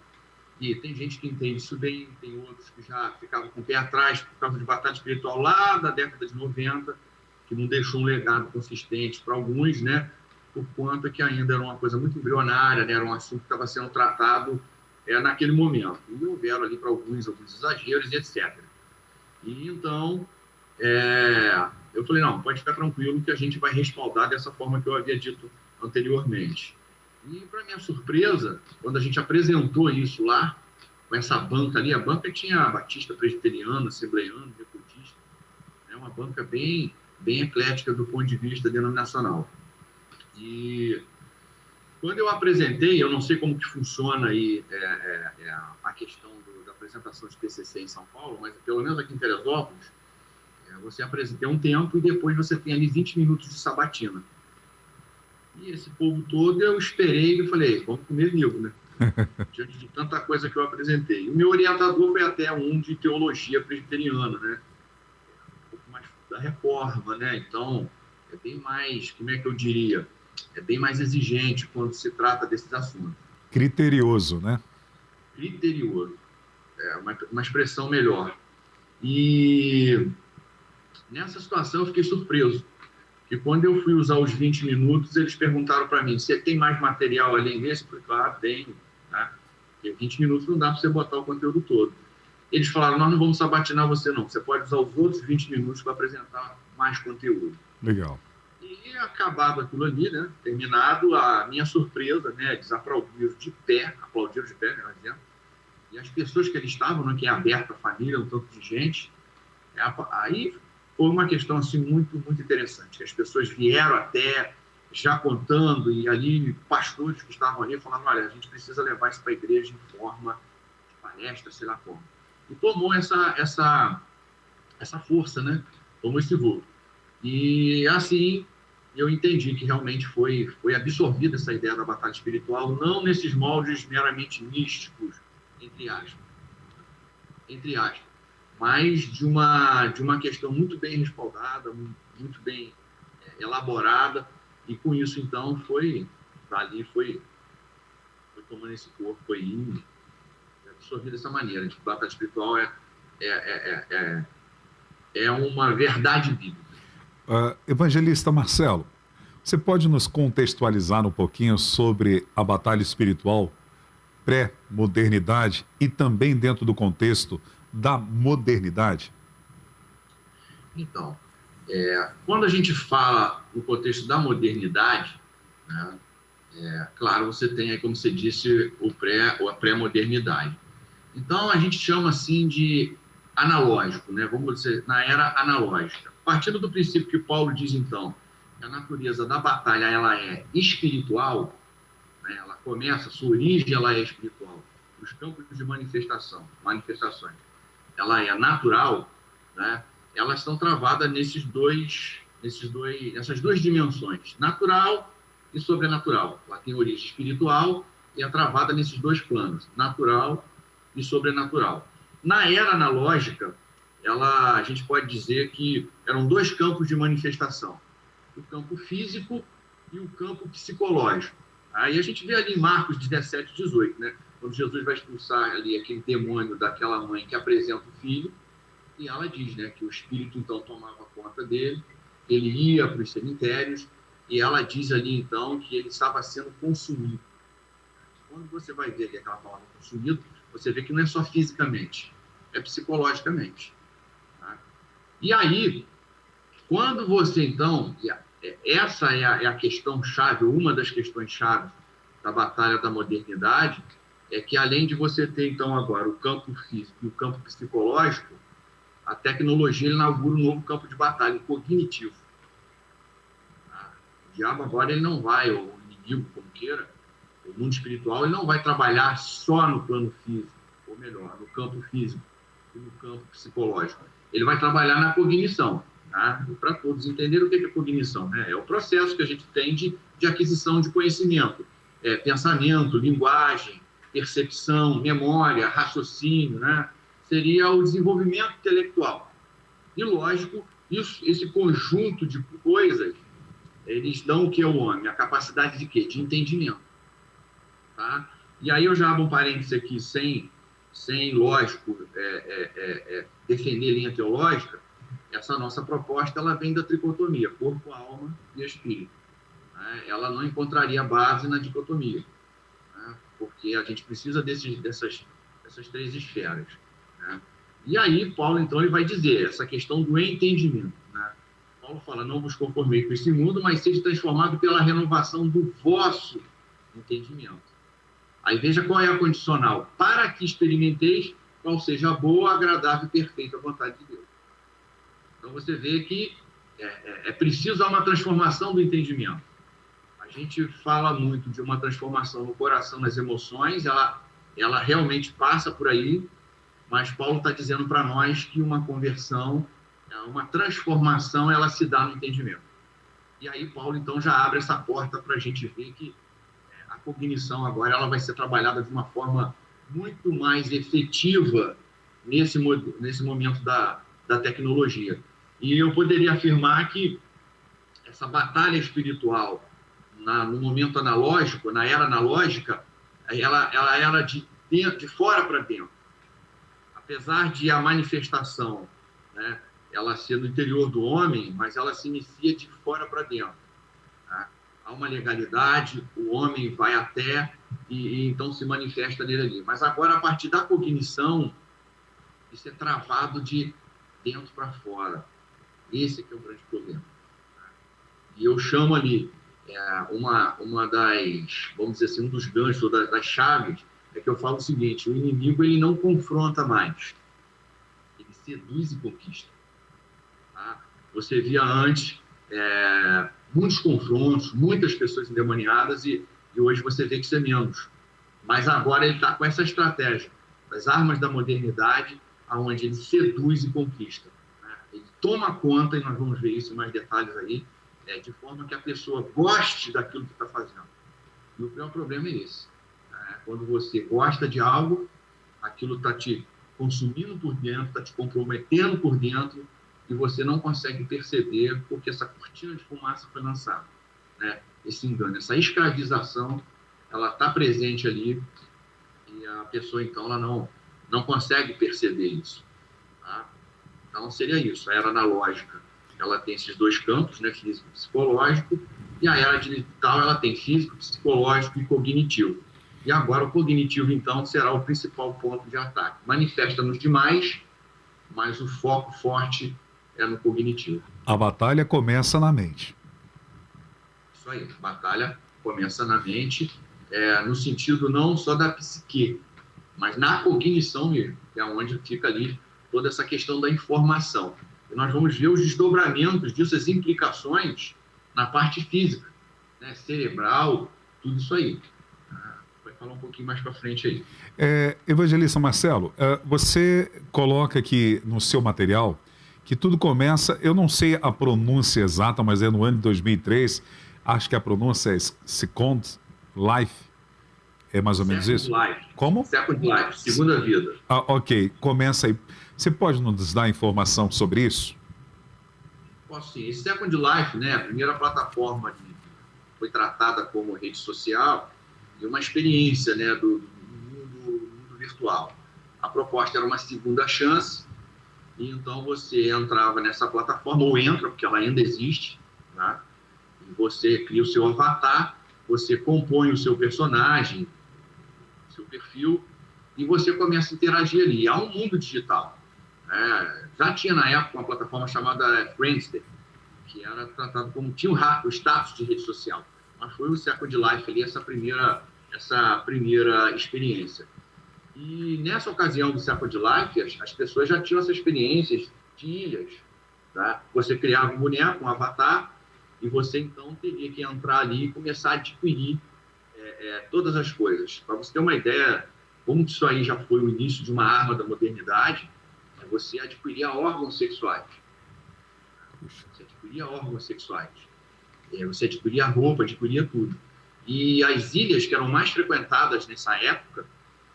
e tem gente que entende isso bem, tem outros que já ficavam com o pé atrás por causa de batalha espiritual lá da década de 90, que não deixou um legado consistente para alguns, né? Por conta que ainda era uma coisa muito embrionária, né? Era um assunto que estava sendo tratado naquele momento. E houveram ali para alguns exageros e etc. E então, eu falei, não, pode ficar tranquilo que a gente vai respaldar dessa forma que eu havia dito anteriormente. E, para minha surpresa, quando a gente apresentou isso lá, com essa banca ali, a banca tinha batista, presbiteriano, assembleiano, metodista, né? Uma banca bem eclética do ponto de vista denominacional. E quando eu apresentei, eu não sei como que funciona aí a questão da apresentação de TCC em São Paulo, mas pelo menos aqui em Teresópolis, você apresenta um tempo e depois você tem ali 20 minutos de sabatina. E esse povo todo eu esperei e falei, vamos comer vivo, né? Diante de tanta coisa que eu apresentei. E o meu orientador foi até um de teologia presbiteriana, né? Um pouco mais da reforma, né? Então, é bem mais, como é que eu diria? É bem mais exigente quando se trata desses assuntos. Criterioso, né? Criterioso. Uma expressão melhor. E nessa situação eu fiquei surpreso. E quando eu fui usar os 20 minutos, eles perguntaram para mim, você tem mais material além desse? Eu falei, claro, tenho. Né? Porque 20 minutos não dá para você botar o conteúdo todo. Eles falaram, nós não vamos sabatinar você não. Você pode usar os outros 20 minutos para apresentar mais conteúdo. Legal. E acabado aquilo ali, né? Terminado, a minha surpresa, né? Eles aplaudiram de pé, melhor dizendo. E as pessoas que ali estavam, né? Que é aberto a família, um tanto de gente. Aí foi uma questão assim, muito, muito interessante. As pessoas vieram até já contando, e ali pastores que estavam ali falaram, olha, a gente precisa levar isso para a igreja em forma de palestra, sei lá como. E tomou essa força, né? Tomou esse voo. E assim, eu entendi que realmente foi absorvida essa ideia da batalha espiritual, não nesses moldes meramente místicos, entre aspas, mas de uma questão muito bem respaldada, muito bem elaborada, e com isso, então, dali foi tomando esse corpo, foi indo, absorvido dessa maneira. De batalha espiritual é uma verdade bíblica. Evangelista Marcelo, você pode nos contextualizar um pouquinho sobre a batalha espiritual pré-modernidade e também dentro do contexto da modernidade? Então, quando a gente fala no contexto da modernidade, né, claro, você tem aí, como você disse, a pré-modernidade. Então, a gente chama assim de analógico, né? Vamos dizer, na era analógica. Partindo do princípio que Paulo diz, então, que a natureza da batalha ela é espiritual, né? Ela começa, sua origem ela é espiritual. Os campos de manifestações, ela é natural, né? Elas estão travadas nesses dois nessas duas dimensões, natural e sobrenatural. Ela tem origem espiritual e é travada nesses dois planos, natural e sobrenatural. Na era analógica, a gente pode dizer que eram dois campos de manifestação, o campo físico e o campo psicológico. Aí a gente vê ali em Marcos 17, 18, né? Quando Jesus vai expulsar ali aquele demônio daquela mãe que apresenta o filho, e ela diz, né, que o espírito então tomava conta dele, ele ia para os cemitérios, e ela diz ali então que ele estava sendo consumido. Quando você vai ver aquela palavra consumido, você vê que não é só fisicamente, é psicologicamente. Tá? E aí, quando você então, essa é a questão chave, uma das questões chaves da batalha da modernidade, é que além de você ter então agora o campo físico e o campo psicológico, a tecnologia inaugura um novo campo de batalha, o cognitivo. O diabo agora ele não vai, ou o inimigo, como queira, o mundo espiritual, ele não vai trabalhar só no plano físico, ou melhor, no campo físico e no campo psicológico. Ele vai trabalhar na cognição. Tá? Para todos entenderem o que é cognição, né? É o processo que a gente tem de aquisição de conhecimento. Pensamento, linguagem, percepção, memória, raciocínio, né? Seria o desenvolvimento intelectual. E, lógico, esse conjunto de coisas, eles dão o que ao homem? A capacidade de quê? De entendimento. Tá? E aí eu já abro um parênteses aqui, sem lógico, defender linha teológica. Essa nossa proposta ela vem da tricotomia, corpo, alma e espírito. Né? Ela não encontraria base na dicotomia, né? Porque a gente precisa dessas três esferas. Né? E aí, Paulo, então, ele vai dizer essa questão do entendimento. Né? Paulo fala, não vos conformei com esse mundo, mas sede transformado pela renovação do vosso entendimento. Aí veja qual é a condicional. Para que experimenteis qual seja a boa, agradável e perfeita vontade de Deus. Então, você vê que é preciso uma transformação do entendimento. A gente fala muito de uma transformação no coração, nas emoções, ela realmente passa por aí, mas Paulo está dizendo para nós que uma conversão, uma transformação, ela se dá no entendimento. E aí Paulo, então, já abre essa porta para a gente ver que a cognição agora ela vai ser trabalhada de uma forma muito mais efetiva nesse momento da tecnologia. E eu poderia afirmar que essa batalha espiritual no momento analógico, na era analógica, ela era de fora para dentro. Apesar de a manifestação, né, ela ser no interior do homem, mas ela se inicia de fora para dentro. Tá? Há uma legalidade, o homem vai até e então se manifesta nele ali. Mas agora, a partir da cognição, isso é travado de dentro para fora. Esse que é o grande problema. E eu chamo ali uma das, vamos dizer assim, um dos ganchos, das chaves, é que eu falo o seguinte, o inimigo ele não confronta mais, ele seduz e conquista. Tá? Você via antes muitos confrontos, muitas pessoas endemoniadas e hoje você vê que isso é menos. Mas agora ele está com essa estratégia das armas da modernidade, onde ele seduz e conquista. Ele toma conta, e nós vamos ver isso em mais detalhes aí, de forma que a pessoa goste daquilo que está fazendo. E o pior problema é esse. Quando você gosta de algo, aquilo está te consumindo por dentro, está te comprometendo por dentro, e você não consegue perceber porque essa cortina de fumaça foi lançada. Né? Esse engano, essa escravização, ela está presente ali, e a pessoa, então, ela não consegue perceber isso. Tá? Então, seria isso. A era analógica, ela tem esses dois campos, né, físico e psicológico, e a era digital, ela tem físico, psicológico e cognitivo. E agora o cognitivo, então, será o principal ponto de ataque. Manifesta nos demais, mas o foco forte é no cognitivo. A batalha começa na mente. Isso aí, a batalha começa na mente, no sentido não só da psique, mas na cognição mesmo, que é onde fica ali toda essa questão da informação. E nós vamos ver os desdobramentos disso, as implicações na parte física, né? Cerebral, tudo isso aí. Vai falar um pouquinho mais para frente aí. Evangelista Marcelo, você coloca aqui no seu material que tudo começa, eu não sei a pronúncia exata, mas é no ano de 2003, acho que a pronúncia é Second Life, é mais ou menos isso? Life. Como? Second Life, segunda vida. Ok, começa aí. Você pode nos dar informação sobre isso? Posso sim. Esse Second Life, né, a primeira plataforma que foi tratada como rede social e uma experiência, né, do mundo virtual. A proposta era uma segunda chance, e então você entrava nessa plataforma, ou entra, porque ela ainda existe, né? E você cria o seu avatar, você compõe o seu personagem, o seu perfil, e você começa a interagir ali. Há um mundo digital. Já tinha na época uma plataforma chamada Friendster, que era tratado como, tinha o status de rede social, mas foi o Second Life ali, essa primeira experiência. E nessa ocasião do Second Life, as pessoas já tinham essa experiência de ilhas, tá? Você criava um boneco, um avatar, e você então teria que entrar ali e começar a adquirir todas as coisas. Para você ter uma ideia, como isso aí já foi o início de uma arma da modernidade, você adquiria órgãos sexuais. Você adquiria órgãos sexuais. Você adquiria roupa, adquiria tudo. E as ilhas que eram mais frequentadas nessa época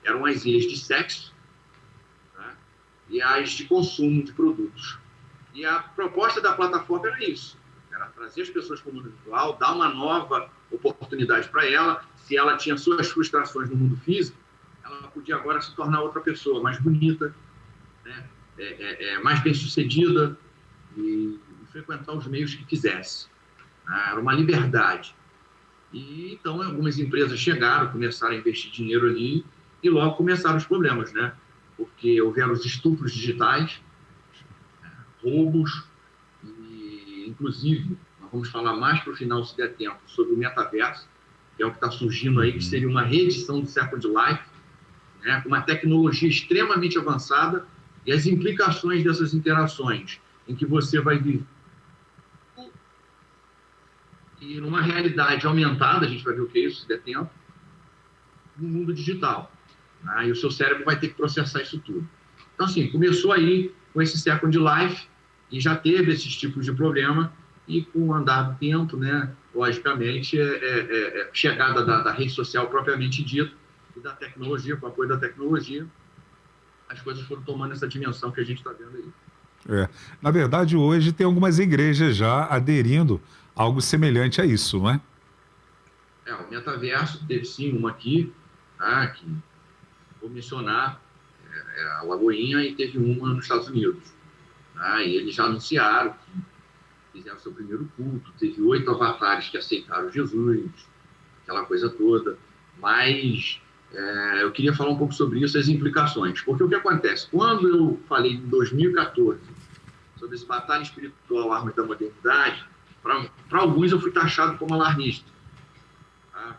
eram as ilhas de sexo, né? E as de consumo de produtos. E a proposta da plataforma era isso. Era trazer as pessoas para o mundo virtual, dar uma nova oportunidade para ela. Se ela tinha suas frustrações no mundo físico, ela podia agora se tornar outra pessoa, mais bonita, né? Mais bem-sucedida e frequentar os meios que quisesse. Era uma liberdade. E então algumas empresas chegaram, começaram a investir dinheiro ali e logo começaram os problemas, né? Porque houveram os estupros digitais, roubos, e inclusive nós vamos falar mais para o final, se der tempo, sobre o metaverso, que é o que está surgindo aí, que seria uma reedição do Second Life, né? Com uma tecnologia extremamente avançada, e as implicações dessas interações, em que você vai viver e numa realidade aumentada, a gente vai ver o que é isso, se der tempo, no mundo digital. Né? E o seu cérebro vai ter que processar isso tudo. Então, assim, começou aí com esse Second Life, e já teve esses tipos de problema, e com o andar do tempo, né, logicamente, chegada da rede social propriamente dita, e da tecnologia, com o apoio da tecnologia, as coisas foram tomando essa dimensão que a gente está vendo aí. Na verdade, hoje tem algumas igrejas já aderindo a algo semelhante a isso, não é? O metaverso teve sim uma aqui, tá, que vou mencionar, a Lagoinha, e teve uma nos Estados Unidos. Tá, e eles já anunciaram que fizeram seu primeiro culto, teve 8 avatares que aceitaram Jesus, aquela coisa toda, mas eu queria falar um pouco sobre isso, as implicações. Porque o que acontece? Quando eu falei em 2014 sobre esse batalha espiritual, armas da modernidade, para alguns eu fui taxado como alarmista. Tá?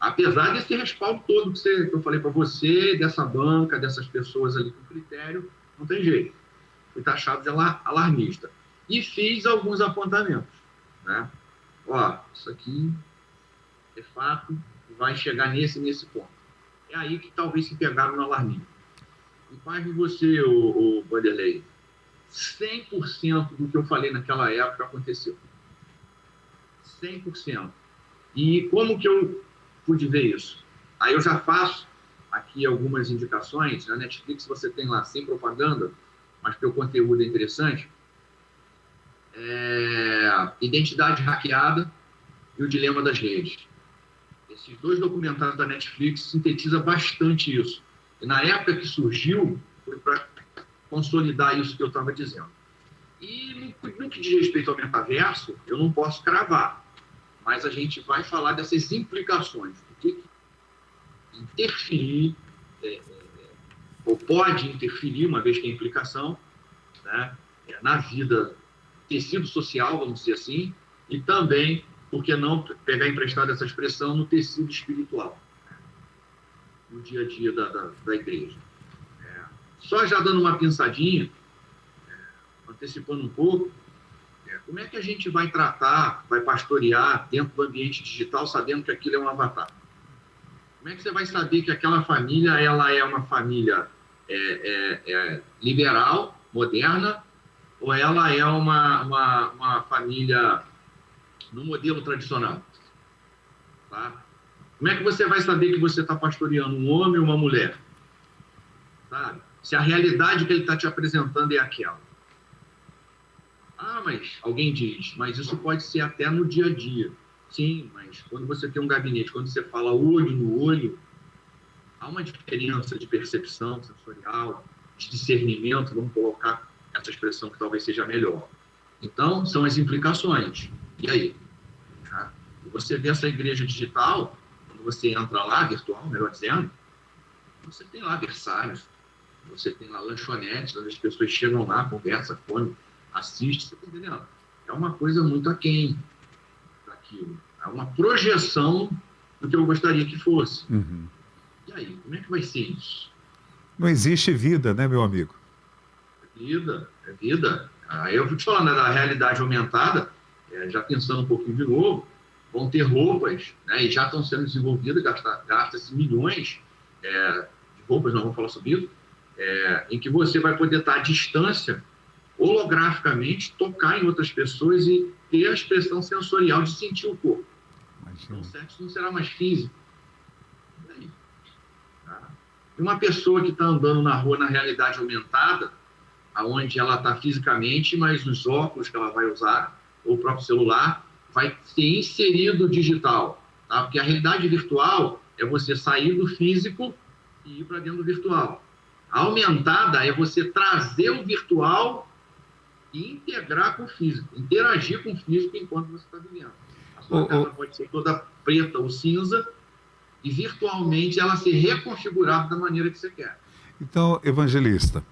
Apesar desse respaldo todo que eu falei para você, dessa banca, dessas pessoas ali com critério, não tem jeito. Fui taxado de alarmista. E fiz alguns apontamentos. Né? Isso aqui é fato, vai chegar nesse ponto. É aí que talvez se pegaram no alarmismo. E mais de você, o Vanderlei, 100% do que eu falei naquela época aconteceu. 100%. E como que eu pude ver isso? Aí eu já faço aqui algumas indicações. Na Netflix você tem lá, sem propaganda, mas porque o conteúdo é interessante. Identidade hackeada e o dilema das redes. Esses 2 documentários da Netflix sintetizam bastante isso. E na época que surgiu, foi para consolidar isso que eu estava dizendo. E no que diz respeito ao metaverso, eu não posso cravar, mas a gente vai falar dessas implicações. O que interferir, ou pode interferir, uma vez que é implicação, né, na vida, tecido social, vamos dizer assim, e também, por que não pegar emprestado essa expressão, no tecido espiritual, no dia a dia da igreja. Só já dando uma pensadinha, antecipando um pouco, como é que a gente vai tratar, vai pastorear dentro do ambiente digital, sabendo que aquilo é um avatar? Como é que você vai saber que aquela família ela é uma família liberal, moderna, ou ela é uma família no modelo tradicional? Tá? Como é que você vai saber que você está pastoreando um homem ou uma mulher? Sabe? Se a realidade que ele está te apresentando é aquela. Ah, mas alguém diz, mas isso pode ser até no dia a dia. Sim, mas quando você tem um gabinete, quando você fala olho no olho, há uma diferença de percepção sensorial, de discernimento, vamos colocar essa expressão que talvez seja melhor. Então, são as implicações. E aí? Tá? Você vê essa igreja digital, quando você entra lá, virtual, melhor dizendo, você tem lá berçários, você tem lá lanchonetes, onde as pessoas chegam lá, conversam, comem, assistem, você está entendendo? É uma coisa muito aquém daquilo. É uma projeção do que eu gostaria que fosse. Uhum. E aí, como é que vai ser isso? Não existe vida, né, meu amigo? É vida. Aí eu vou te falando, né, da realidade aumentada, já pensando um pouquinho de novo, vão ter roupas, né, e já estão sendo desenvolvidas, gasta-se milhões de roupas, não vamos falar sobre isso, em que você vai poder estar à distância, holograficamente, tocar em outras pessoas e ter a expressão sensorial de sentir o corpo. Então, o sexo não será mais físico. E aí? Tá? E uma pessoa que está andando na rua na realidade aumentada, onde ela está fisicamente, mas os óculos que ela vai usar, ou o próprio celular, vai ser inserido digital. Tá? Porque a realidade virtual é você sair do físico e ir para dentro do virtual. A aumentada é você trazer o virtual e integrar com o físico, interagir com o físico enquanto você está vivendo. A sua casa pode ser toda preta ou cinza e virtualmente ela ser reconfigurada da maneira que você quer. Então, evangelista,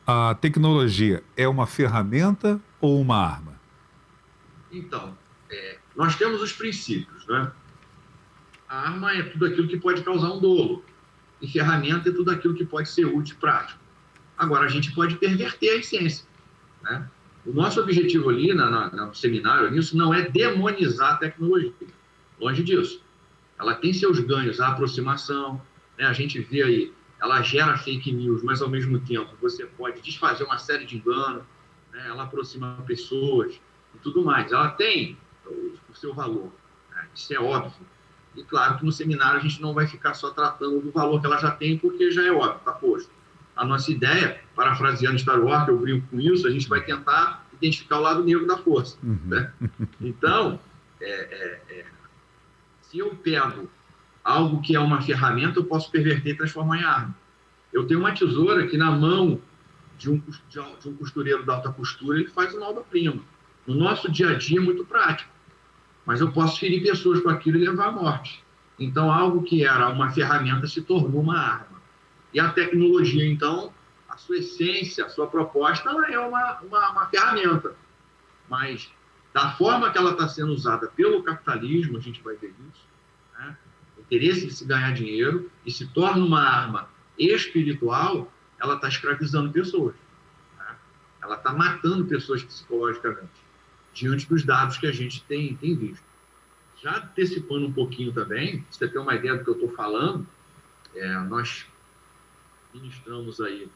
a tecnologia é uma ferramenta ou uma arma? Então, nós temos os princípios, né? A arma é tudo aquilo que pode causar um dolo. E ferramenta é tudo aquilo que pode ser útil e prático. Agora, a gente pode perverter a essência, né? O nosso objetivo ali no seminário, nisso, não é demonizar a tecnologia. Longe disso. Ela tem seus ganhos, a aproximação, né? A gente vê aí, ela gera fake news, mas ao mesmo tempo você pode desfazer uma série de enganos, né? Ela aproxima pessoas e tudo mais. Ela tem o seu valor, né? Isso é óbvio. E claro que no seminário a gente não vai ficar só tratando do valor que ela já tem, porque já é óbvio, está posto. A nossa ideia, parafraseando Star Wars, eu brinco com isso, a gente vai tentar identificar o lado negro da força. Né? Então, se eu pego algo que é uma ferramenta, eu posso perverter e transformar em arma. Eu tenho uma tesoura que na mão de um costureiro da alta costura, ele faz uma obra-prima. No nosso dia a dia é muito prático. Mas eu posso ferir pessoas com aquilo e levar à morte. Então, algo que era uma ferramenta se tornou uma arma. E a tecnologia, então, a sua essência, a sua proposta, ela é uma ferramenta. Mas, da forma que ela está sendo usada pelo capitalismo, a gente vai ver isso, né? O interesse de se ganhar dinheiro e se torna uma arma espiritual, ela está escravizando pessoas. Né? Ela está matando pessoas psicologicamente, diante dos dados que a gente tem visto. Já antecipando um pouquinho também, pra você ter uma ideia do que eu estou falando, nós ministramos aí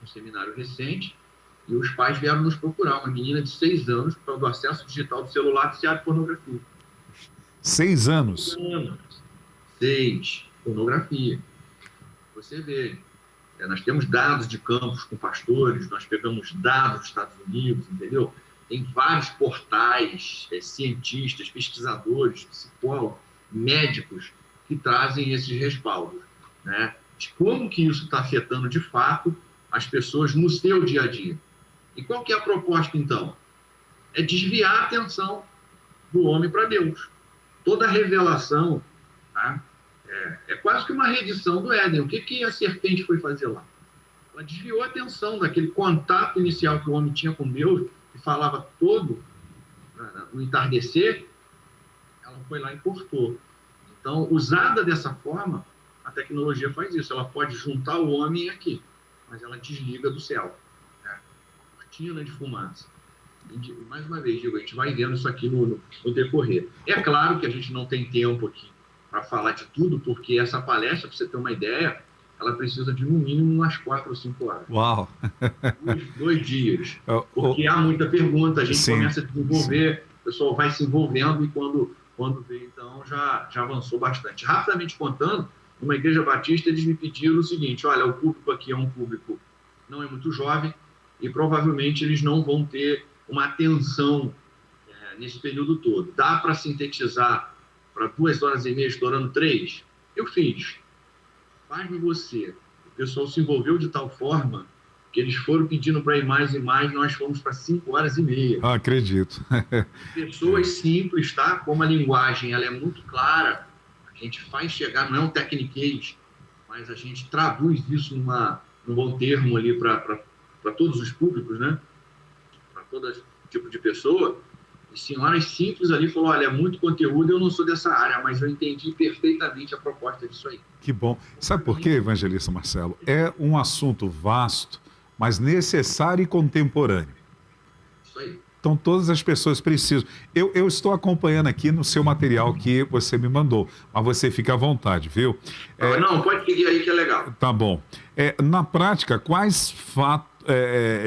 um seminário recente e os pais vieram nos procurar, uma menina de 6 anos, por causa do acesso digital do celular viciada em pornografia. 6 anos? 6, pornografia. Você vê, nós temos dados de campos com pastores, nós pegamos dados dos Estados Unidos, entendeu? Tem vários portais, cientistas, pesquisadores, psicólogos, médicos que trazem esses respaldos, né? De como que isso está afetando, de fato, as pessoas no seu dia a dia. E qual que é a proposta, então? É desviar a atenção do homem para Deus. Toda a revelação, tá? É quase que uma reedição do Éden. O que a serpente foi fazer lá? Ela desviou a atenção daquele contato inicial que o homem tinha com Deus, que falava todo no entardecer, ela foi lá e cortou. Então, usada dessa forma, a tecnologia faz isso. Ela pode juntar o homem aqui, mas ela desliga do céu. Né? Cortina de fumaça. E, mais uma vez, digo, a gente vai vendo isso aqui no decorrer. É claro que a gente não tem tempo aqui para falar de tudo, porque essa palestra, para você ter uma ideia, ela precisa de, no mínimo, umas 4 ou 5 horas. Uau! 2 dias. Porque há muita pergunta, a gente começa a desenvolver, o pessoal vai se envolvendo e quando vê, então, já avançou bastante. Rapidamente contando, numa igreja batista, eles me pediram o seguinte: olha, o público aqui é um público não é muito jovem e provavelmente eles não vão ter uma atenção nesse período todo. Dá para sintetizar para 2 horas e meia, estourando 3? Eu fiz. Pasme você. O pessoal se envolveu de tal forma que eles foram pedindo para ir mais e mais, nós fomos para 5 horas e meia. Acredito. Pessoas simples, tá? Como a linguagem ela é muito clara, a gente faz chegar, não é um tecniquez, mas a gente traduz isso num bom termo ali para todos os públicos, né? Para todo tipo de pessoa. E senhoras simples ali falou: olha, é muito conteúdo, eu não sou dessa área, mas eu entendi perfeitamente a proposta disso aí. Que bom. Sabe por quê, evangelista Marcelo? É um assunto vasto, mas necessário e contemporâneo. Isso aí. Então, todas as pessoas precisam. Eu estou acompanhando aqui no seu material que você me mandou, mas você fica à vontade, viu? Não, pode seguir aí que é legal. Tá bom. Na prática, quais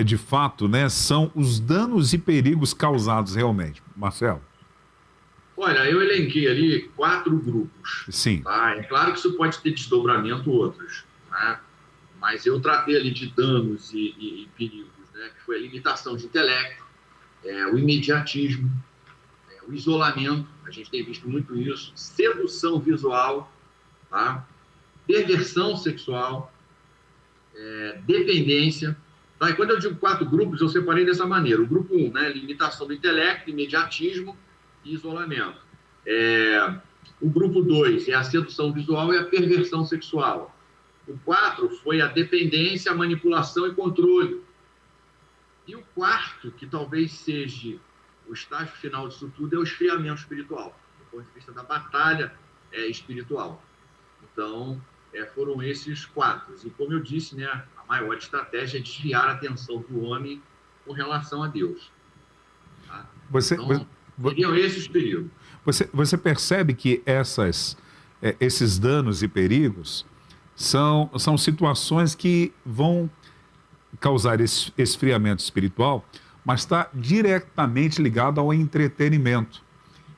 de fato, né, são os danos e perigos causados realmente? Marcelo? Olha, eu elenquei ali 4 grupos. Sim. Tá? É claro que isso pode ter desdobramento outros, né? Mas eu tratei ali de danos e perigos, né? Que foi a limitação de intelecto, o imediatismo, o isolamento, a gente tem visto muito isso, sedução visual, tá? Perversão sexual, dependência. Tá? E quando eu digo 4 grupos, eu separei dessa maneira. O grupo 1, né? Limitação do intelecto, imediatismo e isolamento. O grupo 2 é a sedução visual e a perversão sexual. O 4 foi a dependência, a manipulação e controle. E o 4, que talvez seja o estágio final disso tudo, é o esfriamento espiritual, do ponto de vista da batalha espiritual. Então, foram esses 4. E como eu disse, né, a maior estratégia é desviar a atenção do homem com relação a Deus. Tá? Seriam esses perigos. Você percebe que esses danos e perigos são situações que vão causar esse esfriamento espiritual, mas está diretamente ligado ao entretenimento.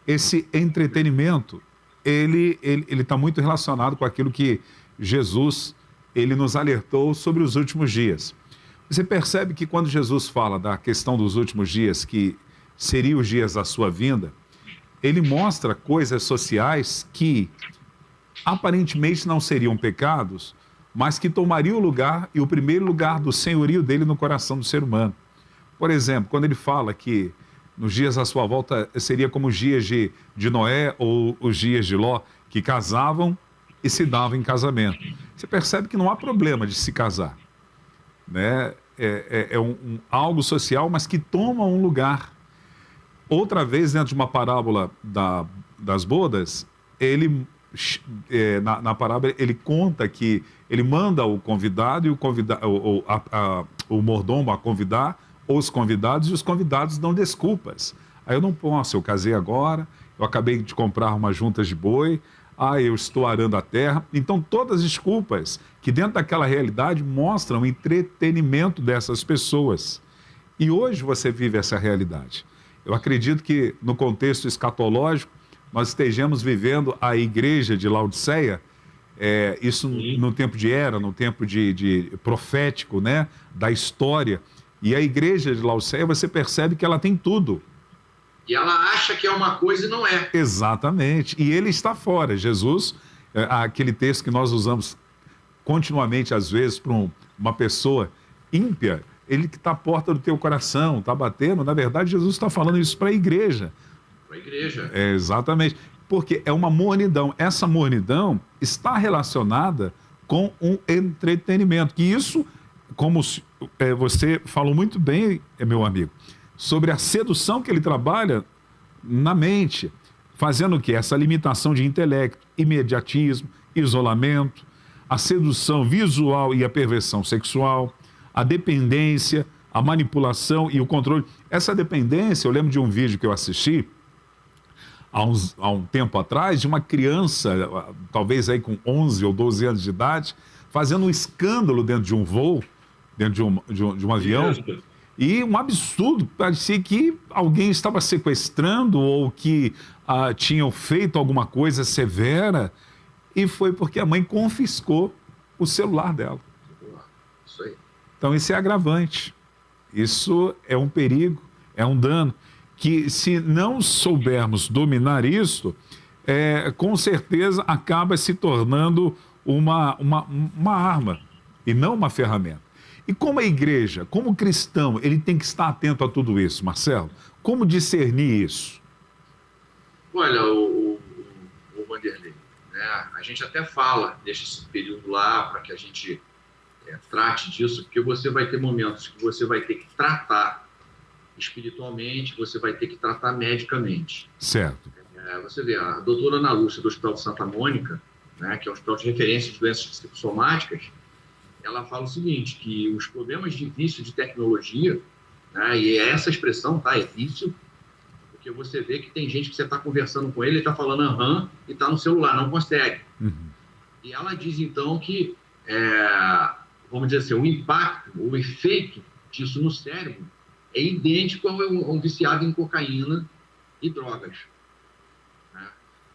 Esse entretenimento, ele está muito relacionado com aquilo que Jesus ele nos alertou sobre os últimos dias. Você percebe que quando Jesus fala da questão dos últimos dias, que seriam os dias da sua vinda, ele mostra coisas sociais que aparentemente não seriam pecados, mas que tomariam o lugar e o primeiro lugar do senhorio dele no coração do ser humano. Por exemplo, quando ele fala que nos dias da sua volta seria como os dias de Noé ou os dias de Ló, que casavam e se davam em casamento. Você percebe que não há problema de se casar, né? Algo social, mas que toma um lugar. Outra vez, dentro de uma parábola das bodas, ele, na parábola, ele conta que ele manda o convidado e o mordomo a convidar os convidados, e os convidados dão desculpas. Aí eu não posso, eu casei agora, eu acabei de comprar umas juntas de boi, eu estou arando a terra. Então, todas as desculpas que dentro daquela realidade mostram o entretenimento dessas pessoas. E hoje você vive essa realidade. Eu acredito que no contexto escatológico nós estejamos vivendo a igreja de Laodiceia, isso no tempo de Era, no tempo de profético, né, da história. E a igreja de Laodiceia, você percebe que ela tem tudo. E ela acha que é uma coisa e não é. Exatamente. E ele está fora. Jesus, aquele texto que nós usamos continuamente, às vezes, para uma pessoa ímpia, ele que está à porta do teu coração, está batendo. Na verdade, Jesus está falando isso para a igreja. Para a igreja. Exatamente. Porque é uma mornidão. Essa mornidão está relacionada com um entretenimento. Que isso, como você falou muito bem, meu amigo, sobre a sedução que ele trabalha na mente, fazendo o quê? Essa limitação de intelecto, imediatismo, isolamento, a sedução visual e a perversão sexual, a dependência, a manipulação e o controle. Essa dependência, eu lembro de um vídeo que eu assisti há um tempo atrás, de uma criança, talvez aí com 11 ou 12 anos de idade, fazendo um escândalo dentro de um voo, dentro de um avião. E um absurdo, parecia que alguém estava sequestrando ou que tinham feito alguma coisa severa, e foi porque a mãe confiscou o celular dela. Isso aí. Então isso é agravante, isso é um perigo, é um dano, que se não soubermos dominar isso, com certeza acaba se tornando uma arma e não uma ferramenta. E como a igreja, como cristão, ele tem que estar atento a tudo isso, Marcelo? Como discernir isso? Olha, o Vanderlei, né, a gente até fala, deixa esse período lá para que a gente trate disso, porque você vai ter momentos que você vai ter que tratar espiritualmente, você vai ter que tratar medicamente. Certo. Você vê, a doutora Ana Lúcia do Hospital de Santa Mônica, né, que é um hospital de referência de doenças psicossomáticas, ela fala o seguinte, que os problemas de vício de tecnologia, né, e essa expressão, tá, é vício, porque você vê que tem gente que você está conversando com ele está falando aham, e está no celular, não consegue. E ela diz, então, que, vamos dizer assim, o impacto, o efeito disso no cérebro é idêntico a um viciado em cocaína e drogas. Né?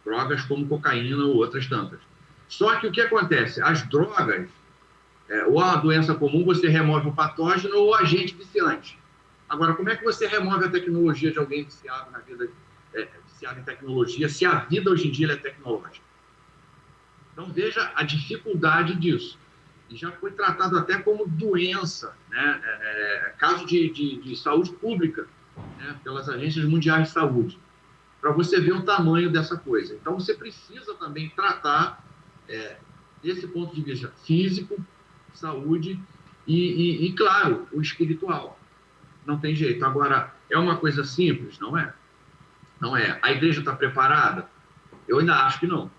Drogas como cocaína ou outras tantas. Só que o que acontece? As drogas, ou a doença comum, você remove o patógeno ou o agente viciante. Agora, como é que você remove a tecnologia de alguém viciado na vida, viciado em tecnologia, se a vida hoje em dia é tecnológica? Então, veja a dificuldade disso. E já foi tratado até como doença, né? Caso de saúde pública, né? Pelas agências mundiais de saúde, para você ver o tamanho dessa coisa. Então, você precisa também tratar desse ponto de vista físico, saúde e, claro, o espiritual. Não tem jeito. Agora, é uma coisa simples? Não é. Não é. A igreja está preparada? Eu ainda acho que não,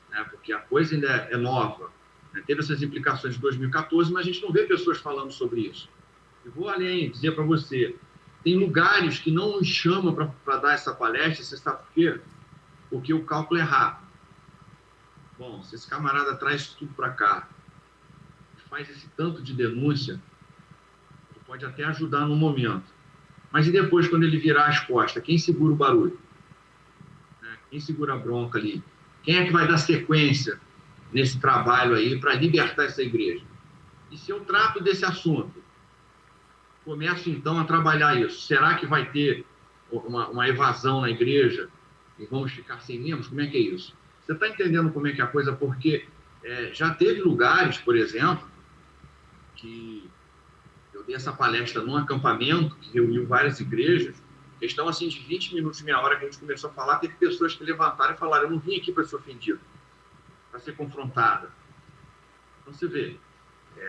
né? Porque a coisa ainda é nova. Né? Teve essas implicações de 2014, mas a gente não vê pessoas falando sobre isso. Eu vou além, dizer para você, tem lugares que não nos chamam para dar essa palestra, você sabe por quê? Porque o cálculo é rápido. Bom, se esse camarada traz isso tudo para cá, faz esse tanto de denúncia, pode até ajudar no momento. Mas e depois, quando ele virar as costas, quem segura o barulho? Né? Quem segura a bronca ali? Quem é que vai dar sequência nesse trabalho aí para libertar essa igreja? E se eu trato desse assunto, começo então a trabalhar isso, será que vai ter uma evasão na igreja e vamos ficar sem membros? Como é que é isso? Você está entendendo como é que é a coisa? Porque já teve lugares, por exemplo, que eu dei essa palestra num acampamento que reuniu várias igrejas, questão assim de 20 minutos, meia hora que a gente começou a falar, teve pessoas que levantaram e falaram, eu não vim aqui para ser ofendido, para ser confrontada. Então você vê,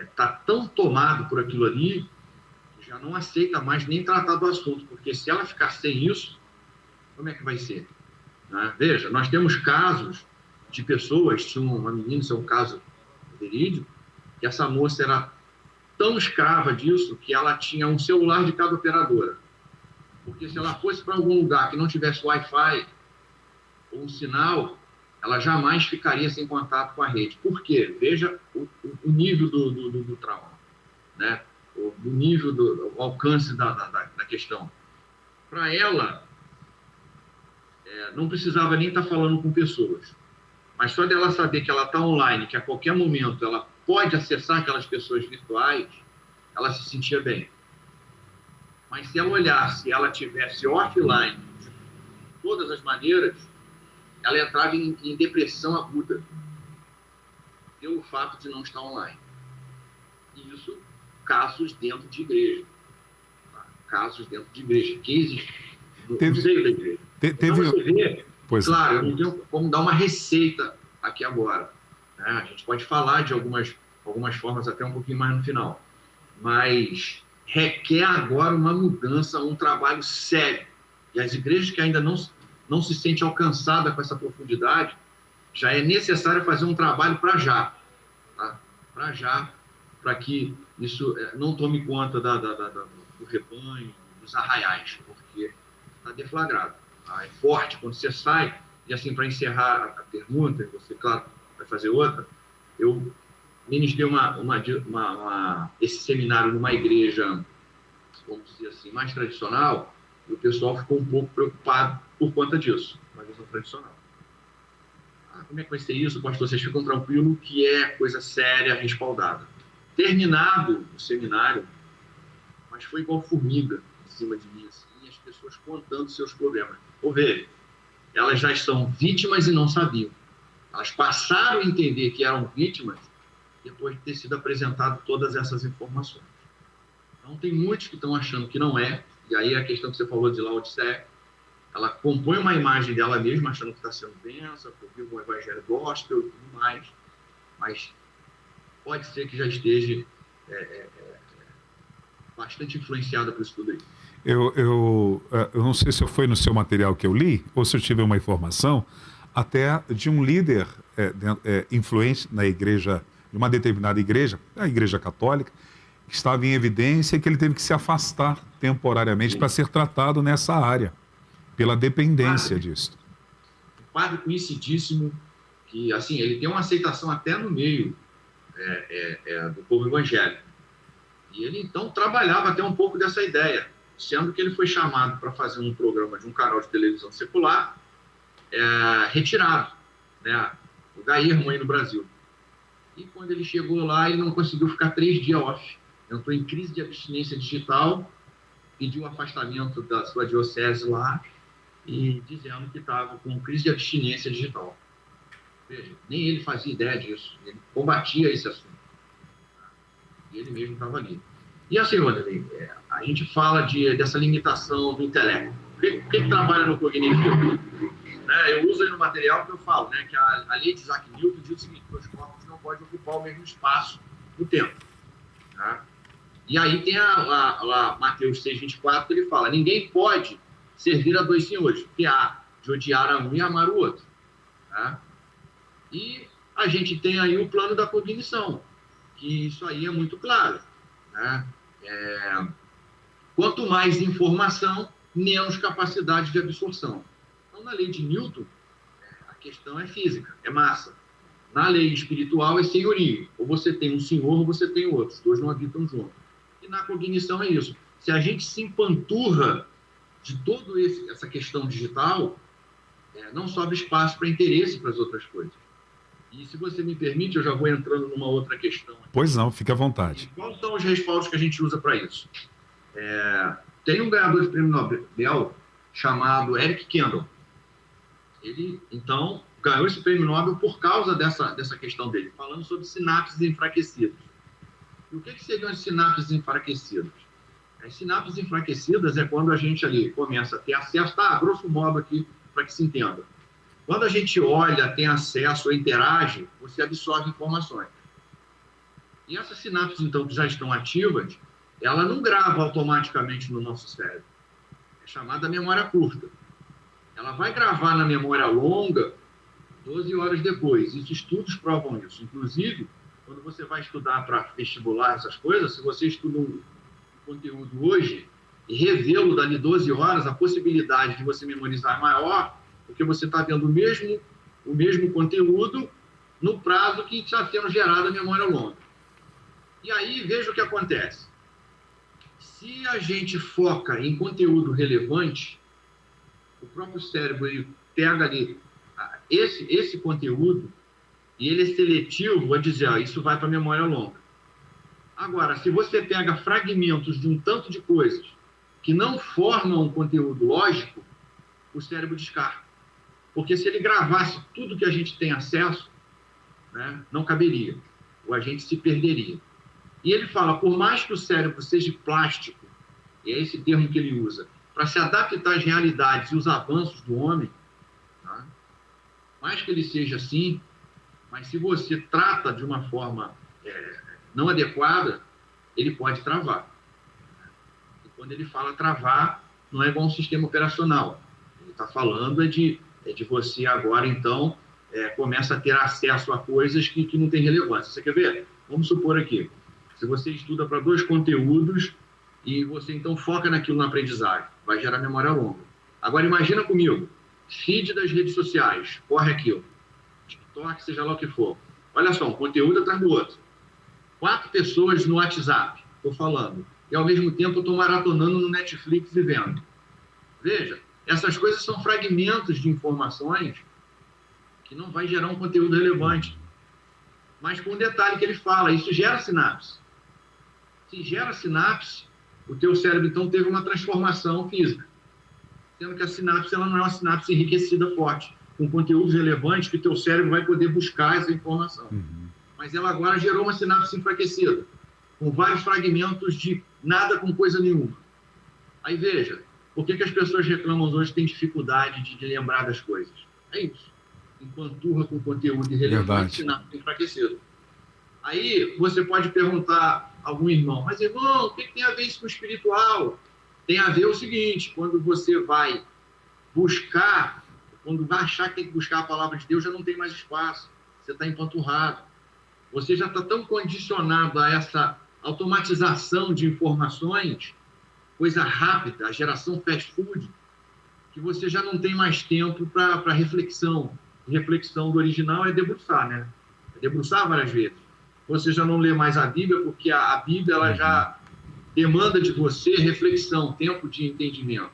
está tão tomado por aquilo ali, que já não aceita mais nem tratar do assunto, porque se ela ficar sem isso, como é que vai ser? Né? Veja, nós temos casos de pessoas, tinha uma menina, isso é um caso verídico, que essa moça era tão escrava disso que ela tinha um celular de cada operadora. Porque se ela fosse para algum lugar que não tivesse Wi-Fi ou um sinal, ela jamais ficaria sem contato com a rede. Por quê? Veja o nível do trauma, né? O nível do alcance da questão. Para ela, não precisava nem estar falando com pessoas. Mas só dela saber que ela está online, que a qualquer momento ela pode acessar aquelas pessoas virtuais, ela se sentia bem. Mas se ela olhasse, ela tivesse offline, de todas as maneiras, ela entrava em depressão aguda pelo fato de não estar online. E isso, casos dentro de igreja. Tá? Casos dentro de igreja, que existem no seio da igreja. Então você vê, claro, eu não tenho como dar uma receita aqui agora. Né? A gente pode falar de algumas formas até um pouquinho mais no final. Mas requer agora uma mudança, um trabalho sério. E as igrejas que ainda não se sentem alcançadas com essa profundidade, já é necessário fazer um trabalho para já. Tá? Para já, para que isso não tome conta do rebanho, dos arraiais, porque está deflagrado. Tá? É forte quando você sai. E assim, para encerrar a pergunta, você, claro, vai fazer outra, eu ministrei esse seminário numa igreja, vamos dizer assim, mais tradicional, e o pessoal ficou um pouco preocupado por conta disso, uma visão tradicional. Como é que vai ser isso, pastor? Vocês ficam tranquilos que é coisa séria, respaldada. Terminado o seminário, mas foi igual formiga em cima de mim, assim, as pessoas contando seus problemas. Ou veja, elas já são vítimas e não sabiam. Elas passaram a entender que eram vítimas depois de ter sido apresentado todas essas informações. Então, tem muitos que estão achando que não é, e aí a questão que você falou de Laodiceia, ela compõe uma imagem dela mesma, achando que está sendo benção, que vive um evangelho gospel e tudo mais, mas pode ser que já esteja bastante influenciada por isso tudo aí. Eu não sei se foi no seu material que eu li, ou se eu tive uma informação, até de um líder influente na igreja, de uma determinada igreja, a igreja católica, que estava em evidência e que ele teve que se afastar temporariamente para ser tratado nessa área, pela dependência disso. Um padre conhecidíssimo, que assim, ele tem uma aceitação até no meio do povo evangélico. E ele, então, trabalhava até um pouco dessa ideia, sendo que ele foi chamado para fazer um programa de um canal de televisão secular, retirado, né, o Gairmo aí no Brasil. E quando ele chegou lá, ele não conseguiu ficar 3 dias off. Entrou em crise de abstinência digital, pediu o afastamento da sua diocese lá, e dizendo que estava com crise de abstinência digital. Veja, nem ele fazia ideia disso, ele combatia esse assunto. E ele mesmo estava ali. E assim, Rodney, a gente fala dessa limitação do intelecto. O que trabalha no cognitivo? Eu uso aí no material que eu falo, né, que a lei de Isaac Newton diz o seguinte: os corpos não podem ocupar o mesmo espaço no tempo. Tá? E aí tem a Mateus 6,24, que ele fala: ninguém pode servir a 2 senhores, porque há de odiar a um e amar o outro. Tá? E a gente tem aí o plano da cognição, que isso aí é muito claro. Né? Quanto mais informação, menos capacidade de absorção. Então, na lei de Newton, a questão é física, é massa. Na lei espiritual é senhorio. Ou você tem um senhor ou você tem outro. Os dois não habitam juntos. E na cognição é isso. Se a gente se empanturra de toda essa questão digital, não sobra espaço para interesse para as outras coisas. E se você me permite, eu já vou entrando numa outra questão. Pois não, fique à vontade. Quais são os respaldos que a gente usa para isso? Tem um ganhador de prêmio Nobel chamado Eric Kendall. Ele, então, ganhou esse prêmio Nobel por causa dessa questão dele, falando sobre sinapses enfraquecidas. E o que seriam as sinapses enfraquecidas? As sinapses enfraquecidas é quando a gente ali começa a ter acesso, grosso modo aqui, para que se entenda. Quando a gente olha, tem acesso ou interage, você absorve informações. E essas sinapses, então, que já estão ativas, ela não grava automaticamente no nosso cérebro. É chamada memória curta. Ela vai gravar na memória longa 12 horas depois. Isso, estudos provam isso. Inclusive, quando você vai estudar para vestibular essas coisas, se você estuda um conteúdo hoje e revê-lo dali 12 horas, a possibilidade de você memorizar é maior, porque você está vendo o mesmo conteúdo no prazo que está sendo gerada a memória longa. E aí, veja o que acontece. Se a gente foca em conteúdo relevante, o próprio cérebro ele pega ali esse conteúdo e ele é seletivo a dizer, isso vai para a memória longa. Agora, se você pega fragmentos de um tanto de coisas que não formam um conteúdo lógico, o cérebro descarta. Porque se ele gravasse tudo que a gente tem acesso, né, não caberia, ou a gente se perderia. E ele fala, por mais que o cérebro seja plástico, e é esse termo que ele usa, para se adaptar às realidades e os avanços do homem, tá? Mais que ele seja assim, mas se você trata de uma forma não adequada, ele pode travar. E quando ele fala travar, não é igual um sistema operacional. Ele está falando de você agora, então, começa a ter acesso a coisas que não têm relevância. Você quer ver? Vamos supor aqui, se você estuda para 2 conteúdos e você, então, foca naquilo na aprendizagem, vai gerar memória longa. Agora, imagina comigo, feed das redes sociais, corre aquilo, TikTok, seja lá o que for. Olha só, um conteúdo atrás do outro. 4 pessoas no WhatsApp, estou falando, e ao mesmo tempo eu estou maratonando no Netflix e vendo. Veja, essas coisas são fragmentos de informações que não vai gerar um conteúdo relevante. Mas com um detalhe que ele fala, isso gera sinapse. Se gera sinapse, o teu cérebro então teve uma transformação física. Sendo que a sinapse ela não é uma sinapse enriquecida forte, com conteúdos relevantes que o teu cérebro vai poder buscar essa informação. Mas ela agora gerou uma sinapse enfraquecida, com vários fragmentos de nada com coisa nenhuma. Aí veja, por que as pessoas reclamam hoje que têm dificuldade de lembrar das coisas? É isso. Empanturra com conteúdo irrelevante, sinapse enfraquecida. Aí você pode perguntar a algum irmão, mas irmão, o que tem a ver isso com o espiritual? Tem a ver o seguinte, quando você vai buscar, quando vai achar que tem que buscar a palavra de Deus, já não tem mais espaço. Você está empanturrado. Você já está tão condicionado a essa automatização de informações, coisa rápida, a geração fast food, que você já não tem mais tempo para reflexão. Reflexão do original é debruçar, né? É debruçar várias vezes. Você já não lê mais a Bíblia, porque a Bíblia ela já demanda de você reflexão, tempo de entendimento.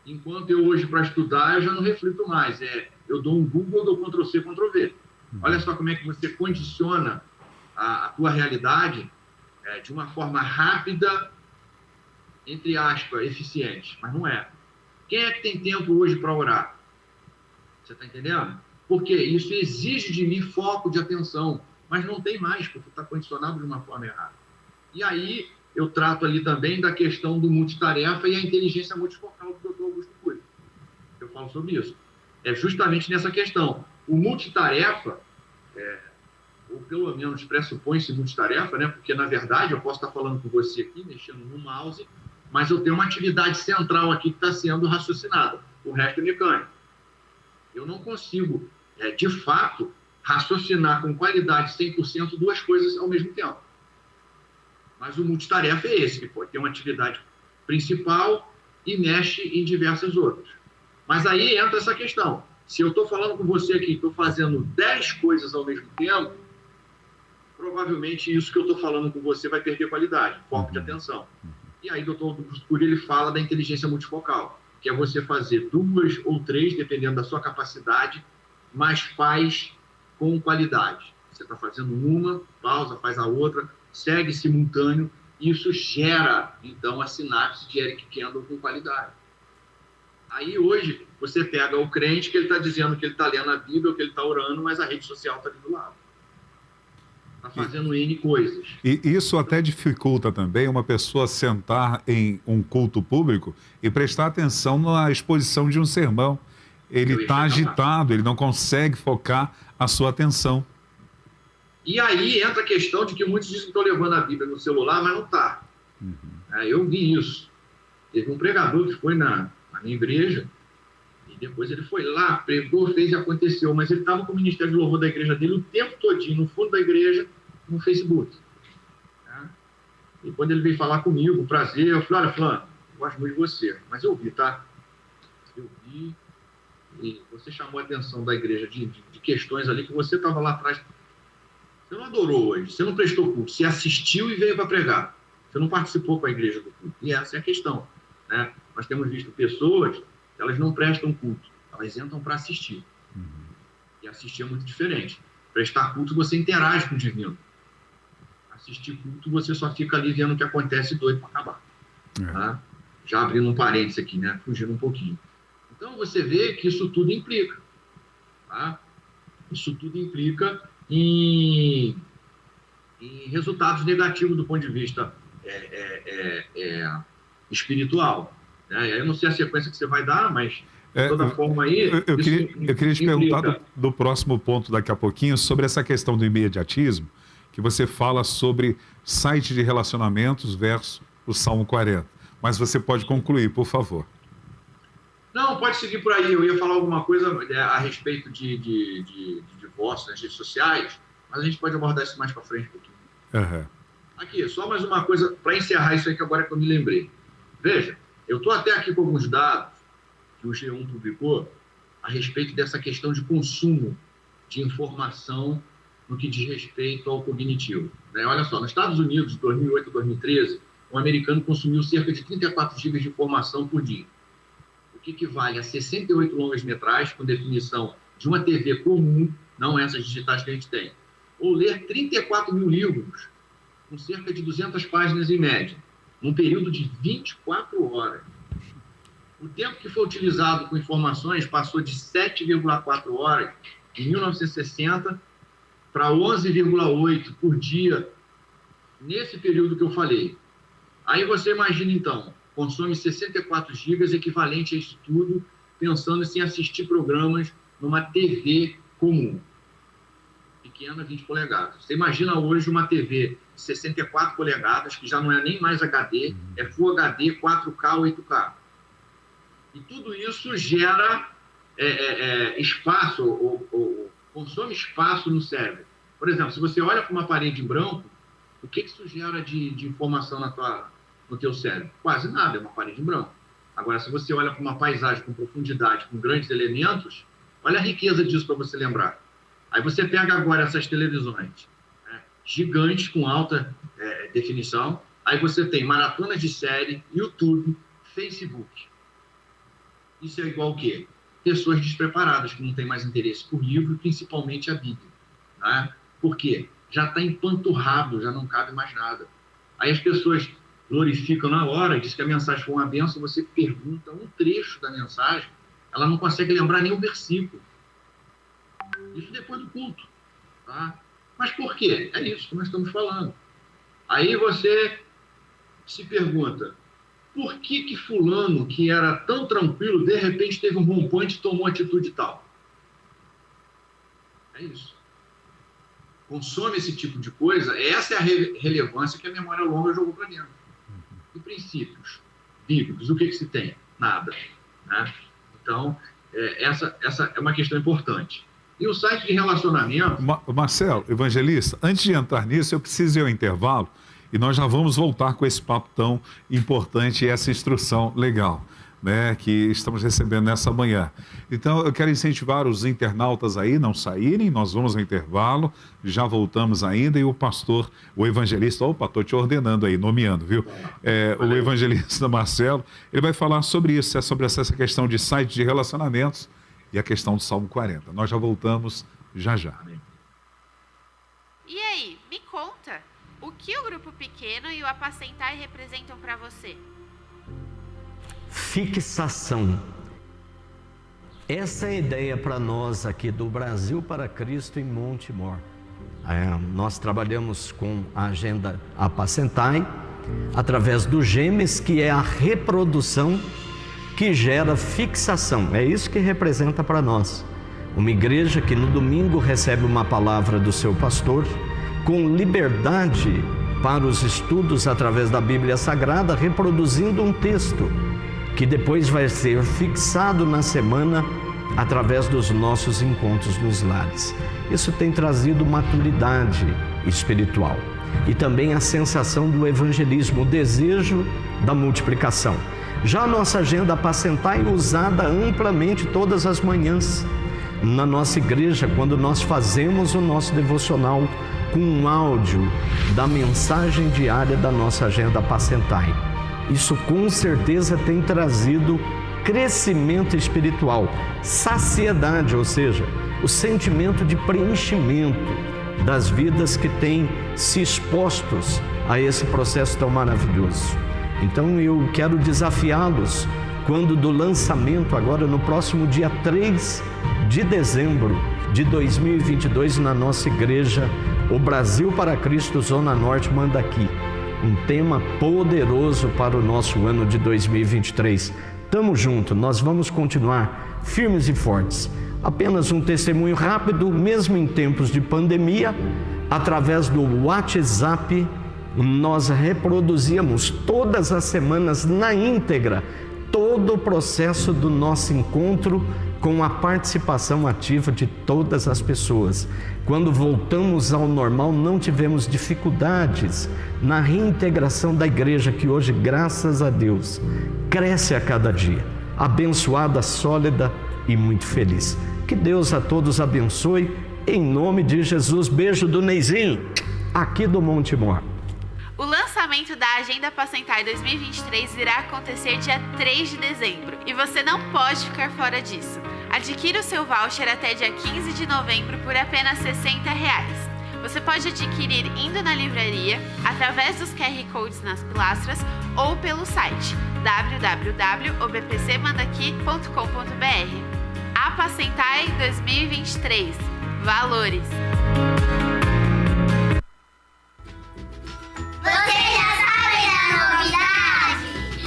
Enquanto eu hoje, para estudar, eu já não reflito mais. Eu dou um Google, dou Ctrl+C, Ctrl+V. Olha só como é que você condiciona a tua realidade de uma forma rápida, entre aspas, eficiente. Mas não é. Quem é que tem tempo hoje para orar? Você está entendendo? Porque isso exige de mim foco de atenção, mas não tem mais, porque está condicionado de uma forma errada. E aí eu trato ali também da questão do multitarefa e a inteligência multifocal do Dr. Augusto Cury. Eu falo sobre isso. É justamente nessa questão. O multitarefa, ou pelo menos pressupõe-se multitarefa, né? Porque, na verdade, eu posso estar falando com você aqui, mexendo no mouse, mas eu tenho uma atividade central aqui que está sendo raciocinada. O resto é mecânico. Eu não consigo, de fato, raciocinar com qualidade 100% duas coisas ao mesmo tempo. Mas o multitarefa é esse, que pode ter uma atividade principal e mexe em diversas outras. Mas aí entra essa questão. Se eu estou falando com você aqui, estou fazendo 10 coisas ao mesmo tempo, provavelmente isso que eu estou falando com você vai perder qualidade, foco de atenção. E aí o Dr. Augusto Cury ele fala da inteligência multifocal, que é você fazer 2 ou 3, dependendo da sua capacidade, mas faz com qualidade. Você está fazendo uma, pausa, faz a outra, segue simultâneo, isso gera, então, a sinapse de Eric Kendall com qualidade. Aí, hoje, você pega o crente que ele está dizendo que ele está lendo a Bíblia, ou que ele está orando, mas a rede social está ali do lado. Está fazendo N coisas. E isso até dificulta também uma pessoa sentar em um culto público e prestar atenção na exposição de um sermão. Ele está agitado, ele não consegue focar a sua atenção. E aí entra a questão de que muitos dizem que estão levando a Bíblia no celular, mas não está. Eu vi isso. Teve um pregador que foi na minha igreja, e depois ele foi lá, pregou, fez e aconteceu, mas ele estava com o Ministério de Louvor da igreja dele o tempo todinho, no fundo da igreja, no Facebook. E quando ele veio falar comigo, prazer, eu falei, olha, Flávio, eu gosto muito de você, mas eu vi, tá? Eu vi, e você chamou a atenção da igreja de questões ali que você estava lá atrás. Você não adorou hoje, você não prestou culto, você assistiu e veio para pregar. Você não participou com a igreja do culto. E essa é a questão, né? Nós temos visto pessoas, elas não prestam culto, elas entram para assistir. E assistir é muito diferente. Prestar culto, você interage com o divino. Assistir culto, você só fica ali vendo o que acontece doido para acabar. Tá? Já abrindo um parênteses aqui, né? Fugindo um pouquinho. Então, você vê que isso tudo implica. Tá? Isso tudo implica em resultados negativos do ponto de vista espiritual. Eu não sei a sequência que você vai dar, mas de toda forma aí... Eu queria te perguntar do próximo ponto daqui a pouquinho sobre essa questão do imediatismo, que você fala sobre site de relacionamentos versus o Salmo 40. Mas você pode concluir, por favor. Não, pode seguir por aí. Eu ia falar alguma coisa a respeito de divórcio nas redes sociais, mas a gente pode abordar isso mais para frente um pouquinho. Aqui, só mais uma coisa, para encerrar isso aí que agora que eu me lembrei. Veja, eu estou até aqui com alguns dados que o G1 publicou a respeito dessa questão de consumo de informação no que diz respeito ao cognitivo. Né? Olha só, nos Estados Unidos, de 2008 a 2013, um americano consumiu cerca de 34 GB de informação por dia, o que equivale a 68 longas-metragens, com definição de uma TV comum, não essas digitais que a gente tem, ou ler 34 mil livros, com cerca de 200 páginas em média, num período de 24 horas. O tempo que foi utilizado com informações passou de 7,4 horas em 1960 para 11,8 por dia nesse período que eu falei. Aí você imagina, então, consome 64 gigas, equivalente a isso tudo, pensando em assistir programas numa TV comum, pequena, 20 polegadas. Você imagina hoje uma TV de 64 polegadas, que já não é nem mais HD, é Full HD, 4K, 8K. E tudo isso gera espaço, ou consome espaço no cérebro. Por exemplo, se você olha para uma parede em branco, o que isso gera de informação no teu cérebro? Quase nada, é uma parede em branco. Agora, se você olha para uma paisagem com profundidade, com grandes elementos, olha a riqueza disso para você lembrar. Aí você pega agora essas televisões, né, gigantes, com alta definição, aí você tem maratonas de série, YouTube, Facebook. Isso é igual o quê? Pessoas despreparadas, que não têm mais interesse por livro, principalmente a Bíblia. Né? Por quê? Já está empanturrado, já não cabe mais nada. Aí as pessoas glorificam na hora, diz que a mensagem foi uma bênção, você pergunta um trecho da mensagem, ela não consegue lembrar nem o versículo. Isso depois do culto. Tá? Mas por quê? É isso que nós estamos falando. Aí você se pergunta, por que fulano, que era tão tranquilo, de repente teve um rompante e tomou atitude tal? É isso. Consome esse tipo de coisa, essa é a relevância que a memória longa jogou para dentro. E princípios bíblicos, o que se tem? Nada. Né? Então, essa é uma questão importante. E o site de relacionamento... Marcelo, evangelista, antes de entrar nisso, eu preciso ir ao intervalo e nós já vamos voltar com esse papo tão importante e essa instrução legal, né, que estamos recebendo nessa manhã. Então, eu quero incentivar os internautas aí, não saírem, nós vamos ao intervalo, já voltamos ainda, e o pastor, o evangelista, opa, estou te ordenando aí, nomeando, viu? O evangelista Marcelo, ele vai falar sobre isso, sobre essa questão de site de relacionamentos e a questão do Salmo 40. Nós já voltamos já. E aí, me conta, o que o grupo pequeno e o apacentar representam para você? Fixação. Essa é a ideia para nós aqui do Brasil para Cristo em Montemor. Nós trabalhamos com a agenda Apacentai, através do Gêmeos, que é a reprodução que gera fixação. É isso que representa para nós. Uma igreja que no domingo recebe uma palavra do seu pastor, com liberdade para os estudos através da Bíblia Sagrada, reproduzindo um texto que depois vai ser fixado na semana através dos nossos encontros nos lares. Isso tem trazido maturidade espiritual e também a sensação do evangelismo, o desejo da multiplicação. Já a nossa agenda Apacentar é usada amplamente todas as manhãs na nossa igreja, quando nós fazemos o nosso devocional com um áudio da mensagem diária da nossa agenda Apacentar. Isso com certeza tem trazido crescimento espiritual, saciedade, ou seja, o sentimento de preenchimento das vidas que têm se expostos a esse processo tão maravilhoso. Então eu quero desafiá-los, quando do lançamento, agora no próximo dia 3 de dezembro de 2022, na nossa igreja, o Brasil para Cristo, Zona Norte, Mandaqui. Um tema poderoso para o nosso ano de 2023. Tamo junto, nós vamos continuar firmes e fortes. Apenas um testemunho rápido, mesmo em tempos de pandemia, através do WhatsApp, nós reproduzíamos todas as semanas na íntegra todo o processo do nosso encontro, com a participação ativa de todas as pessoas. Quando voltamos ao normal, não tivemos dificuldades na reintegração da igreja, que hoje, graças a Deus, cresce a cada dia, abençoada, sólida e muito feliz. Que Deus a todos abençoe em nome de Jesus. Beijo do Neizinho, aqui do Monte Mor. O lançamento da Agenda Apacentar 2023 irá acontecer dia 3 de dezembro e você não pode ficar fora disso. Adquira o seu voucher até dia 15 de novembro por apenas R$ 60. Você pode adquirir indo na livraria, através dos QR Codes nas pilastras ou pelo site www.obpcmandaqui.com.br. Apacentar 2023. Valores. Você já sabe da novidade?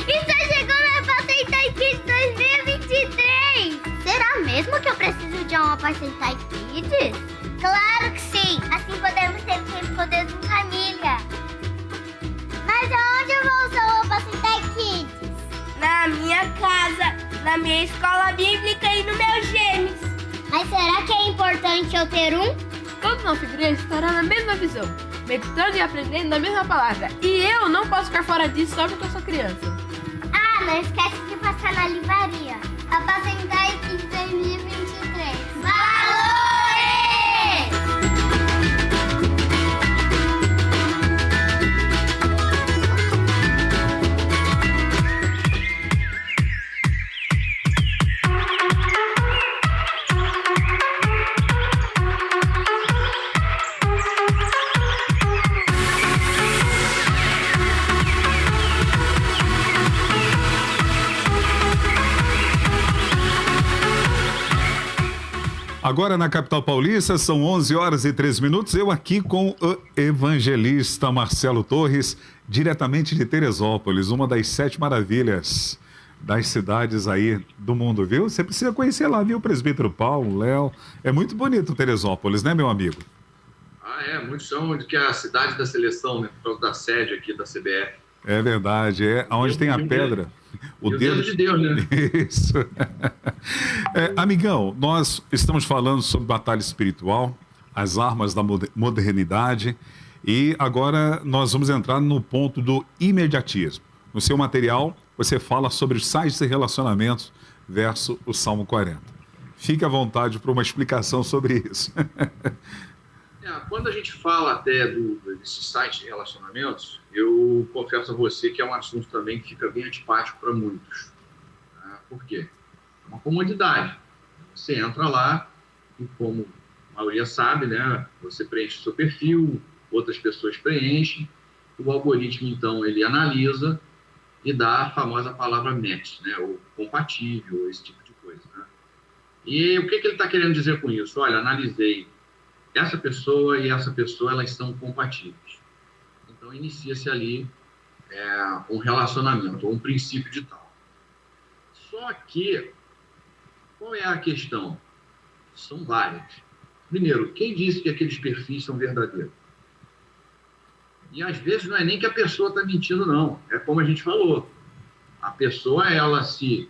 Está chegando a Apacentar Kids 2023! Será mesmo que eu preciso de uma Apacentar Kids? Claro que sim! Assim podemos ter tempo poder em família. Mas aonde eu vou usar o Apacentar Kids? Na minha casa, na minha escola bíblica e no meu Gênesis. Mas será que é importante eu ter um? Toda nossa igreja estará na mesma visão, meditando e aprendendo da mesma palavra. E eu não posso ficar fora disso só porque eu sou criança. Ah, não esquece de passar na livraria. Apacentar Kids 2023. Valores! Agora na capital paulista são 11 horas e 3 minutos. Eu aqui com o evangelista Marcelo Torres, diretamente de Teresópolis, uma das 7 maravilhas das cidades aí do mundo, viu? Você precisa conhecer lá, viu? O presbítero Paulo, Léo. É muito bonito Teresópolis, né, meu amigo? Muitos chamam de que é a cidade da seleção, né? Por causa da sede aqui da CBF. É verdade, é onde tem a pedra. O dedo de Deus, né? Isso. Amigão, nós estamos falando sobre batalha espiritual, as armas da modernidade, e agora nós vamos entrar no ponto do imediatismo. No seu material, você fala sobre os sites e relacionamentos versus o Salmo 40. Fique à vontade para uma explicação sobre isso. Quando a gente fala até desses sites de relacionamentos, eu confesso a você que é um assunto também que fica bem antipático para muitos. Por quê? É uma comodidade. Você entra lá e, como a maioria sabe, né, você preenche o seu perfil, outras pessoas preenchem, o algoritmo, então, ele analisa e dá a famosa palavra match, né, ou compatível, esse tipo de coisa. Né? E o que ele está querendo dizer com isso? Olha, analisei essa pessoa e essa pessoa, elas são compatíveis. Então, inicia-se ali um relacionamento, ou um princípio de tal. Só que, qual é a questão? São várias. Primeiro, quem disse que aqueles perfis são verdadeiros? E, às vezes, não é nem que a pessoa está mentindo, não. É como a gente falou. A pessoa, ela se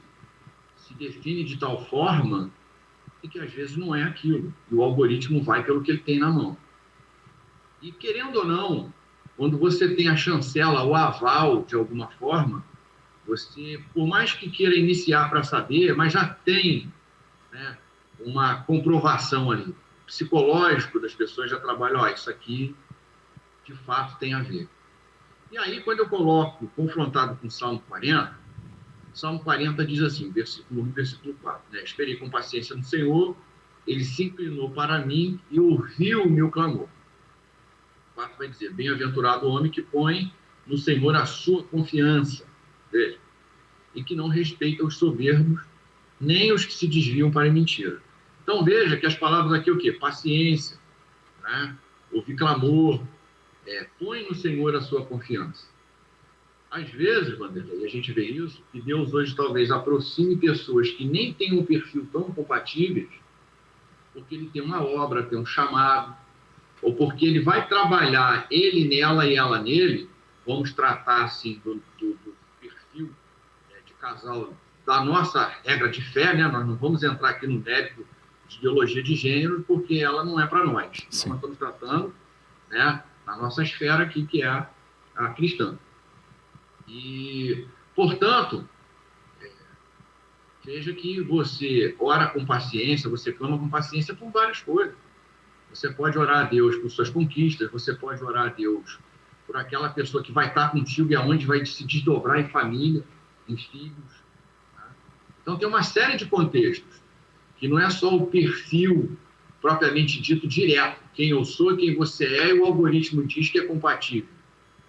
define de tal forma e que às vezes não é aquilo. E o algoritmo vai pelo que ele tem na mão. E querendo ou não, quando você tem a chancela, o aval de alguma forma, você, por mais que queira iniciar para saber, mas já tem, né, uma comprovação ali. O psicológico das pessoas já trabalha, isso aqui de fato tem a ver. E aí, quando eu coloco, confrontado com o Salmo 40, Salmo 40 diz assim, versículo 1, versículo 4, né? Esperei com paciência no Senhor, ele se inclinou para mim e ouviu o meu clamor. O 4 vai dizer, bem-aventurado o homem que põe no Senhor a sua confiança, veja, e que não respeita os soberbos, nem os que se desviam para a mentira. Então veja que as palavras aqui, o quê? Paciência, né? Ouvir clamor, põe no Senhor a sua confiança. Às vezes, Vanderlei, a gente vê isso, que Deus hoje talvez aproxime pessoas que nem têm um perfil tão compatíveis, porque ele tem uma obra, tem um chamado, ou porque ele vai trabalhar ele nela e ela nele, vamos tratar assim do perfil de casal, da nossa regra de fé, né? Nós não vamos entrar aqui no mérito de ideologia de gênero, porque ela não é para nós. Então, nós estamos tratando, né, na nossa esfera aqui, que é a cristã. E, portanto, veja que você ora com paciência, você clama com paciência por várias coisas. Você pode orar a Deus por suas conquistas, você pode orar a Deus por aquela pessoa que vai estar contigo e aonde vai se desdobrar em família, em filhos. Tá? Então, tem uma série de contextos, que não é só o perfil propriamente dito direto, quem eu sou, quem você é, e o algoritmo diz que é compatível.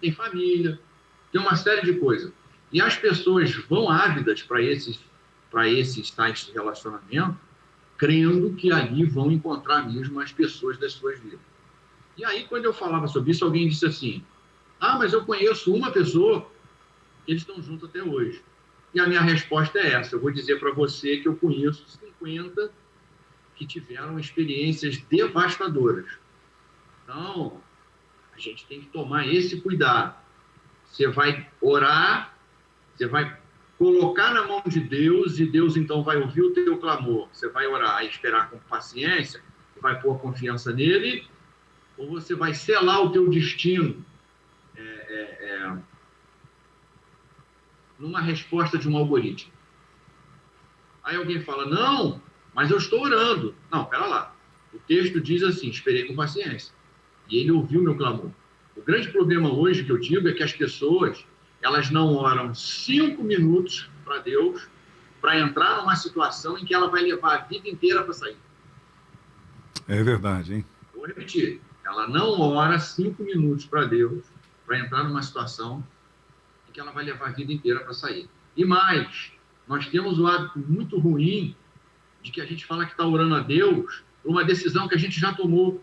Tem família, tem uma série de coisas. E as pessoas vão ávidas para esses sites de relacionamento, crendo que ali vão encontrar mesmo as pessoas das suas vidas. E aí, quando eu falava sobre isso, alguém disse assim, mas eu conheço uma pessoa, eles estão juntos até hoje. E a minha resposta é essa, eu vou dizer para você que eu conheço 50 que tiveram experiências devastadoras. Então, a gente tem que tomar esse cuidado. Você vai orar, você vai colocar na mão de Deus e Deus então vai ouvir o teu clamor. Você vai orar e esperar com paciência, vai pôr confiança nele, ou você vai selar o teu destino numa resposta de um algoritmo. Aí alguém fala, não, mas eu estou orando. Não, pera lá. O texto diz assim, esperei com paciência. E ele ouviu meu clamor. O grande problema hoje que eu digo é que as pessoas, elas não oram 5 minutos para Deus para entrar numa situação em que ela vai levar a vida inteira para sair. É verdade, hein? Vou repetir. Ela não ora 5 minutos para Deus para entrar numa situação em que ela vai levar a vida inteira para sair. E mais, nós temos o hábito muito ruim de que a gente fala que está orando a Deus por uma decisão que a gente já tomou.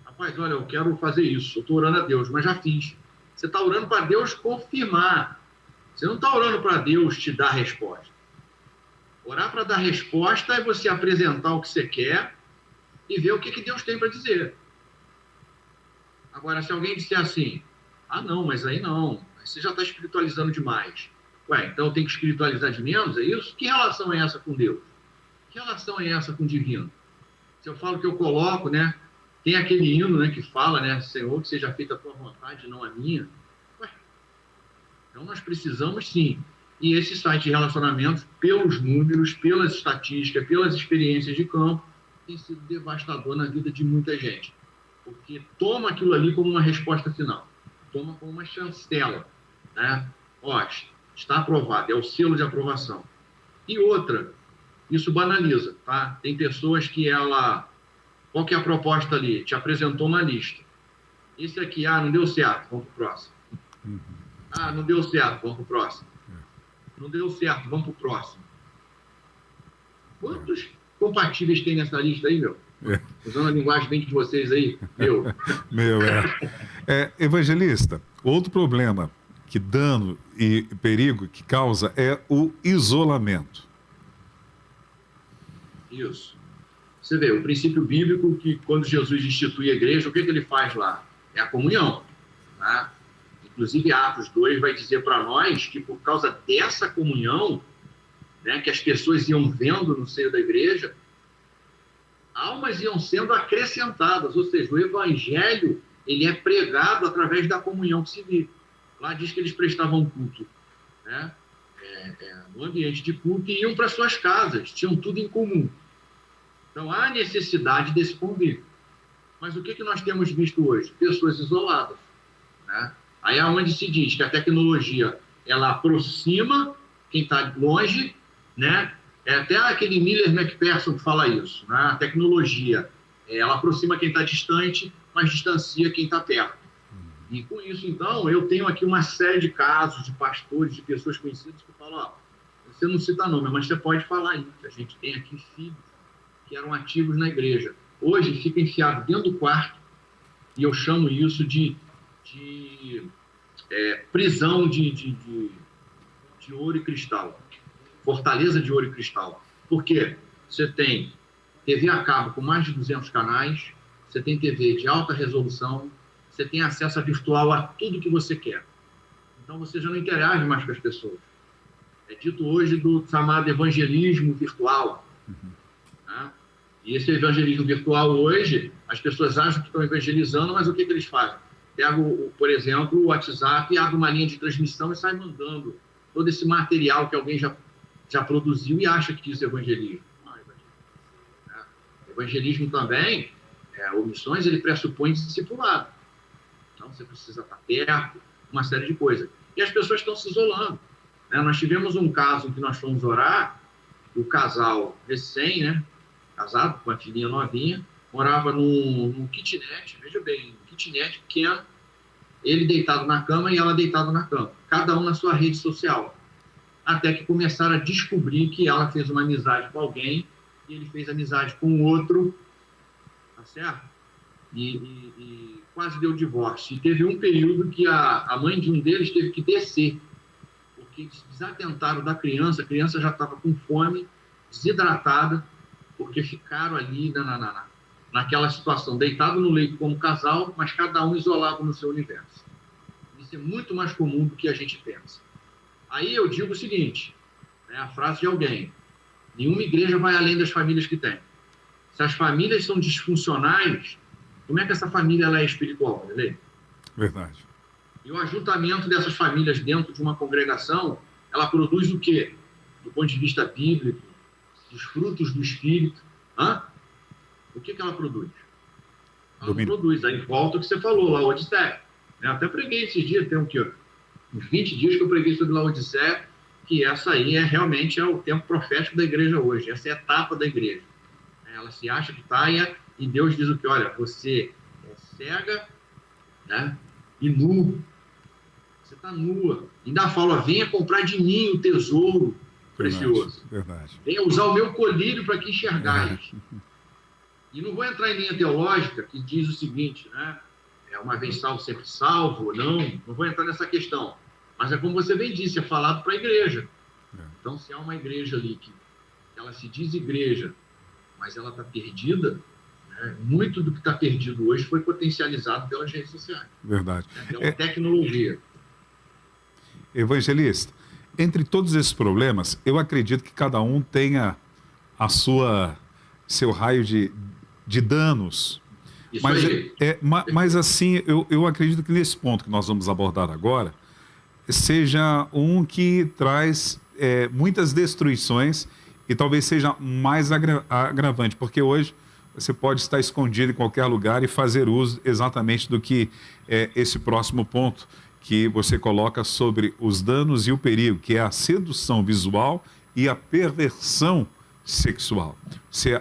Rapaz, olha, eu quero fazer isso, eu estou orando a Deus, mas já fiz. Você está orando para Deus confirmar. Você não está orando para Deus te dar resposta. Orar para dar resposta é você apresentar o que você quer e ver o que Deus tem para dizer. Agora, se alguém disser assim, não, mas aí não, você já está espiritualizando demais. Então eu tenho que espiritualizar de menos, é isso? Que relação é essa com Deus? Que relação é essa com o divino? Se eu falo que eu coloco, né? Tem aquele hino, né, que fala, né? Senhor, que seja feita a tua vontade, não a minha. Então nós precisamos sim. E esse site de relacionamentos, pelos números, pelas estatísticas, pelas experiências de campo, tem sido devastador na vida de muita gente. Porque toma aquilo ali como uma resposta final. Toma como uma chancela, né? Está aprovado, é o selo de aprovação. E outra, isso banaliza, tá? Tem pessoas que qual que é a proposta ali? Te apresentou uma lista. Esse aqui, não deu certo, vamos pro próximo. Não deu certo, vamos pro próximo. Não deu certo, vamos pro próximo. Quantos compatíveis tem nessa lista aí, meu? Usando a linguagem bem de vocês aí, Evangelista, outro problema que dano e perigo que causa é o isolamento. Isso. Você vê, o princípio bíblico que quando Jesus institui a igreja, o que ele faz lá? É a comunhão. Tá? Inclusive, Atos 2 vai dizer para nós que por causa dessa comunhão, né, que as pessoas iam vendo no seio da igreja, almas iam sendo acrescentadas, ou seja, o evangelho ele é pregado através da comunhão que se vive. Lá diz que eles prestavam culto, né? No ambiente de culto e iam para suas casas, tinham tudo em comum. Então, há necessidade desse convívio. Mas o que nós temos visto hoje? Pessoas isoladas. Né? Aí é onde se diz que a tecnologia, ela aproxima quem está longe, né? É até aquele Miller McPherson que fala isso. Né? A tecnologia, ela aproxima quem está distante, mas distancia quem está perto. E com isso, então, eu tenho aqui uma série de casos de pastores, de pessoas conhecidas que falam, você não cita nome, mas você pode falar aí. A gente tem aqui filhos que eram ativos na igreja. Hoje fica enfiado dentro do quarto e eu chamo isso de prisão de ouro e cristal. Fortaleza de ouro e cristal. Por quê? Você tem TV a cabo com mais de 200 canais, você tem TV de alta resolução, você tem acesso virtual a tudo que você quer. Então você já não interage mais com as pessoas. É dito hoje do chamado evangelismo virtual. Né? E esse evangelismo virtual hoje, as pessoas acham que estão evangelizando, mas o que eles fazem? Pegam, por exemplo, o WhatsApp e abrem uma linha de transmissão e saem mandando todo esse material que alguém já produziu e acha que isso é evangelismo. Não é evangelismo. Evangelismo também omissões, ele pressupõe discipulado. Então, você precisa estar perto, uma série de coisas. E as pessoas estão se isolando. Né? Nós tivemos um caso em que nós fomos orar, o casal recém, né, casado, com a filhinha novinha, morava num kitnet, veja bem, um kitnet pequeno, ele deitado na cama e ela deitada na cama, cada um na sua rede social. Até que começaram a descobrir que ela fez uma amizade com alguém e ele fez amizade com o outro, tá certo? E quase deu divórcio. E teve um período que a mãe de um deles teve que descer, porque desatentaram da criança, a criança já estava com fome, desidratada, porque ficaram ali naquela situação, deitado no leito como casal, mas cada um isolado no seu universo. Isso é muito mais comum do que a gente pensa. Aí eu digo o seguinte, a frase de alguém, nenhuma igreja vai além das famílias que tem. Se as famílias são disfuncionais, como é que essa família ela é espiritual? Beleza? Verdade. E o ajuntamento dessas famílias dentro de uma congregação, ela produz o quê? Do ponto de vista bíblico, dos frutos do Espírito. O que ela produz? Ela não produz. Aí volta o que você falou, Laodiceia. Eu até preguei esses dias, tem uns 20 dias que eu preguei sobre Laodiceia, que essa aí realmente é o tempo profético da igreja hoje. Essa é a etapa da igreja. Ela se acha que está e Deus diz o que? Olha, você é cega, né, e nu. Você está nua. Ainda fala, venha comprar de mim o tesouro precioso. Verdade. Venha usar o meu colírio para que enxergais. E não vou entrar em linha teológica que diz o seguinte, né? Uma vez salvo, sempre salvo, ou não. Não vou entrar nessa questão. Mas é como você bem disse, é falado para a igreja. Então, se há uma igreja ali que ela se diz igreja, mas ela está perdida, né? Muito do que está perdido hoje foi potencializado pelas redes sociais. Verdade. Pela tecnologia. Evangelista, entre todos esses problemas, eu acredito que cada um tenha seu raio de danos. Isso mas, aí. Mas assim, eu acredito que nesse ponto que nós vamos abordar agora, seja um que traz muitas destruições e talvez seja mais agravante, porque hoje você pode estar escondido em qualquer lugar e fazer uso exatamente do que é esse próximo ponto que você coloca sobre os danos e o perigo, que é a sedução visual e a perversão sexual. Você,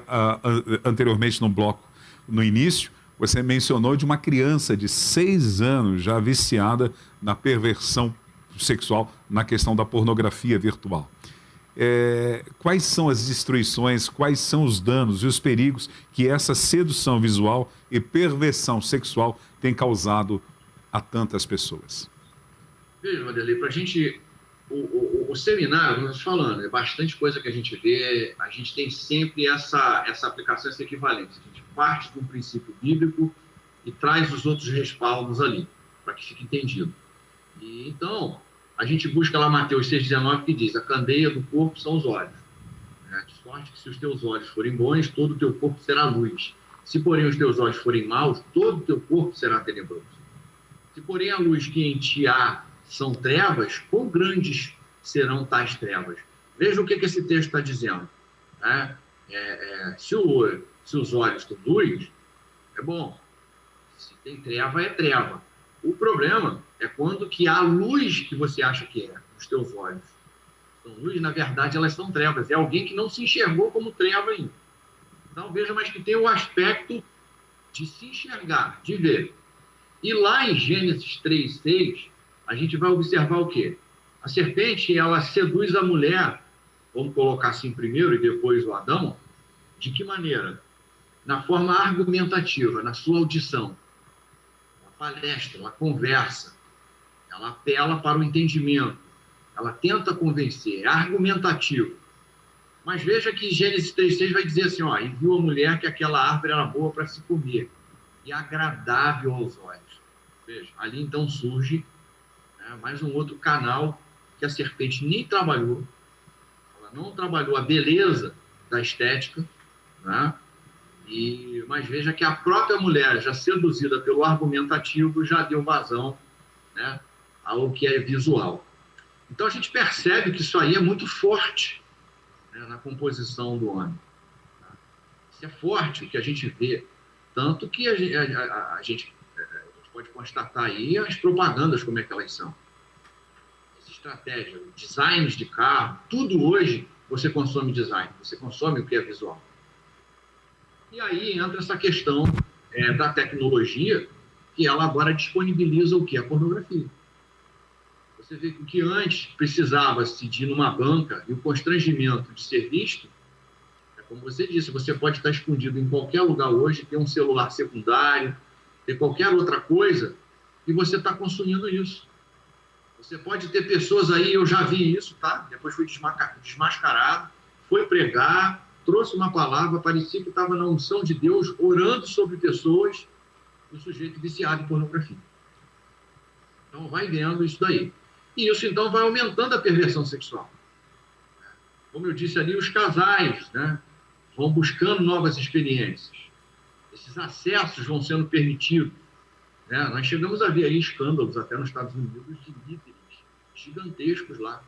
anteriormente no bloco, no início, você mencionou de uma criança de 6 anos já viciada na perversão sexual, na questão da pornografia virtual. Quais são as destruições, quais são os danos e os perigos que essa sedução visual e perversão sexual tem causado a tantas pessoas? Veja, Vanderlei, para a gente, o seminário, como nós falando, é bastante coisa que a gente vê, a gente tem sempre essa aplicação, essa equivalência. A gente parte de um princípio bíblico e traz os outros respaldos ali, para que fique entendido. E, então, a gente busca lá Mateus 6,19, que diz, a candeia do corpo são os olhos. De sorte que se os teus olhos forem bons, todo o teu corpo será luz. Se, porém, os teus olhos forem maus, todo o teu corpo será tenebroso. Se, porém, a luz que em ti há são trevas, quão grandes serão tais trevas? Veja o que esse texto está dizendo. Se os olhos têm luz, é bom. Se tem treva, é treva. O problema é quando que há luz que você acha que é, nos teus olhos. Então, luz, na verdade, elas são trevas. É alguém que não se enxergou como treva ainda. Então, veja, mas que tem o aspecto de se enxergar, de ver. E lá em Gênesis 3:6, a gente vai observar o quê? A serpente, ela seduz a mulher, vamos colocar assim primeiro e depois o Adão, de que maneira? Na forma argumentativa, na sua audição. Ela palestra, ela conversa, ela apela para o entendimento, ela tenta convencer, é argumentativo. Mas veja que Gênesis 3:6 vai dizer assim, e viu a mulher que aquela árvore era boa para se comer e agradável aos olhos. Veja, ali então surge mais um outro canal que a serpente nem trabalhou, ela não trabalhou a beleza da estética, né? Mas veja que a própria mulher, já seduzida pelo argumentativo, já deu vazão, né, ao que é visual. Então a gente percebe que isso aí é muito forte, né, na composição do homem. Isso é forte, o que a gente vê. Tanto que a gente pode constatar aí as propagandas, como é que elas são. Essa estratégia, designs de carro, tudo hoje você consome design, você consome o que é visual. E aí entra essa questão da tecnologia, que ela agora disponibiliza o que? A pornografia. Você vê que o que antes precisava-se de ir numa banca e o constrangimento de ser visto, como você disse, você pode estar escondido em qualquer lugar hoje, ter um celular secundário, ter qualquer outra coisa, e você está consumindo isso. Você pode ter pessoas aí, eu já vi isso, tá? Depois foi desmascarado, foi pregar, trouxe uma palavra, parecia que estava na unção de Deus, orando sobre pessoas, e o sujeito viciado em pornografia. Então, vai vendo isso daí. E isso, então, vai aumentando a perversão sexual. Como eu disse ali, os casais, né, vão buscando novas experiências. Esses acessos vão sendo permitidos. Né? Nós chegamos a ver aí escândalos, até nos Estados Unidos, de líderes gigantescos lá.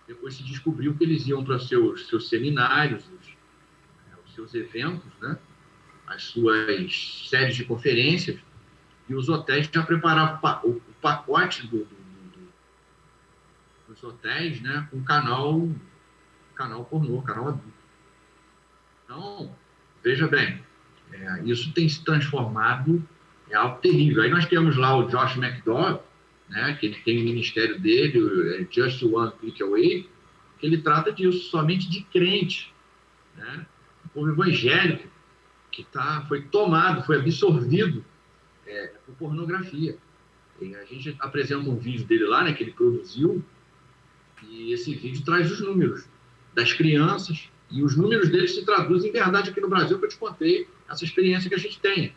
Depois se descobriu que eles iam para seus seminários, os seus eventos, né? As suas séries de conferências, e os hotéis já preparavam o pacote dos hotéis, né? Com canal pornô, canal adulto. Então, veja bem, isso tem se transformado em algo terrível. Aí nós temos lá o Josh McDowell, né, que ele tem o ministério dele, Just One Click Away, que ele trata disso, somente de crente, né, o povo evangélico que foi tomado, foi absorvido por pornografia. E a gente apresenta um vídeo dele lá, né, que ele produziu, e esse vídeo traz os números das crianças, e os números deles se traduzem em verdade aqui no Brasil, que eu te contei essa experiência que a gente tem,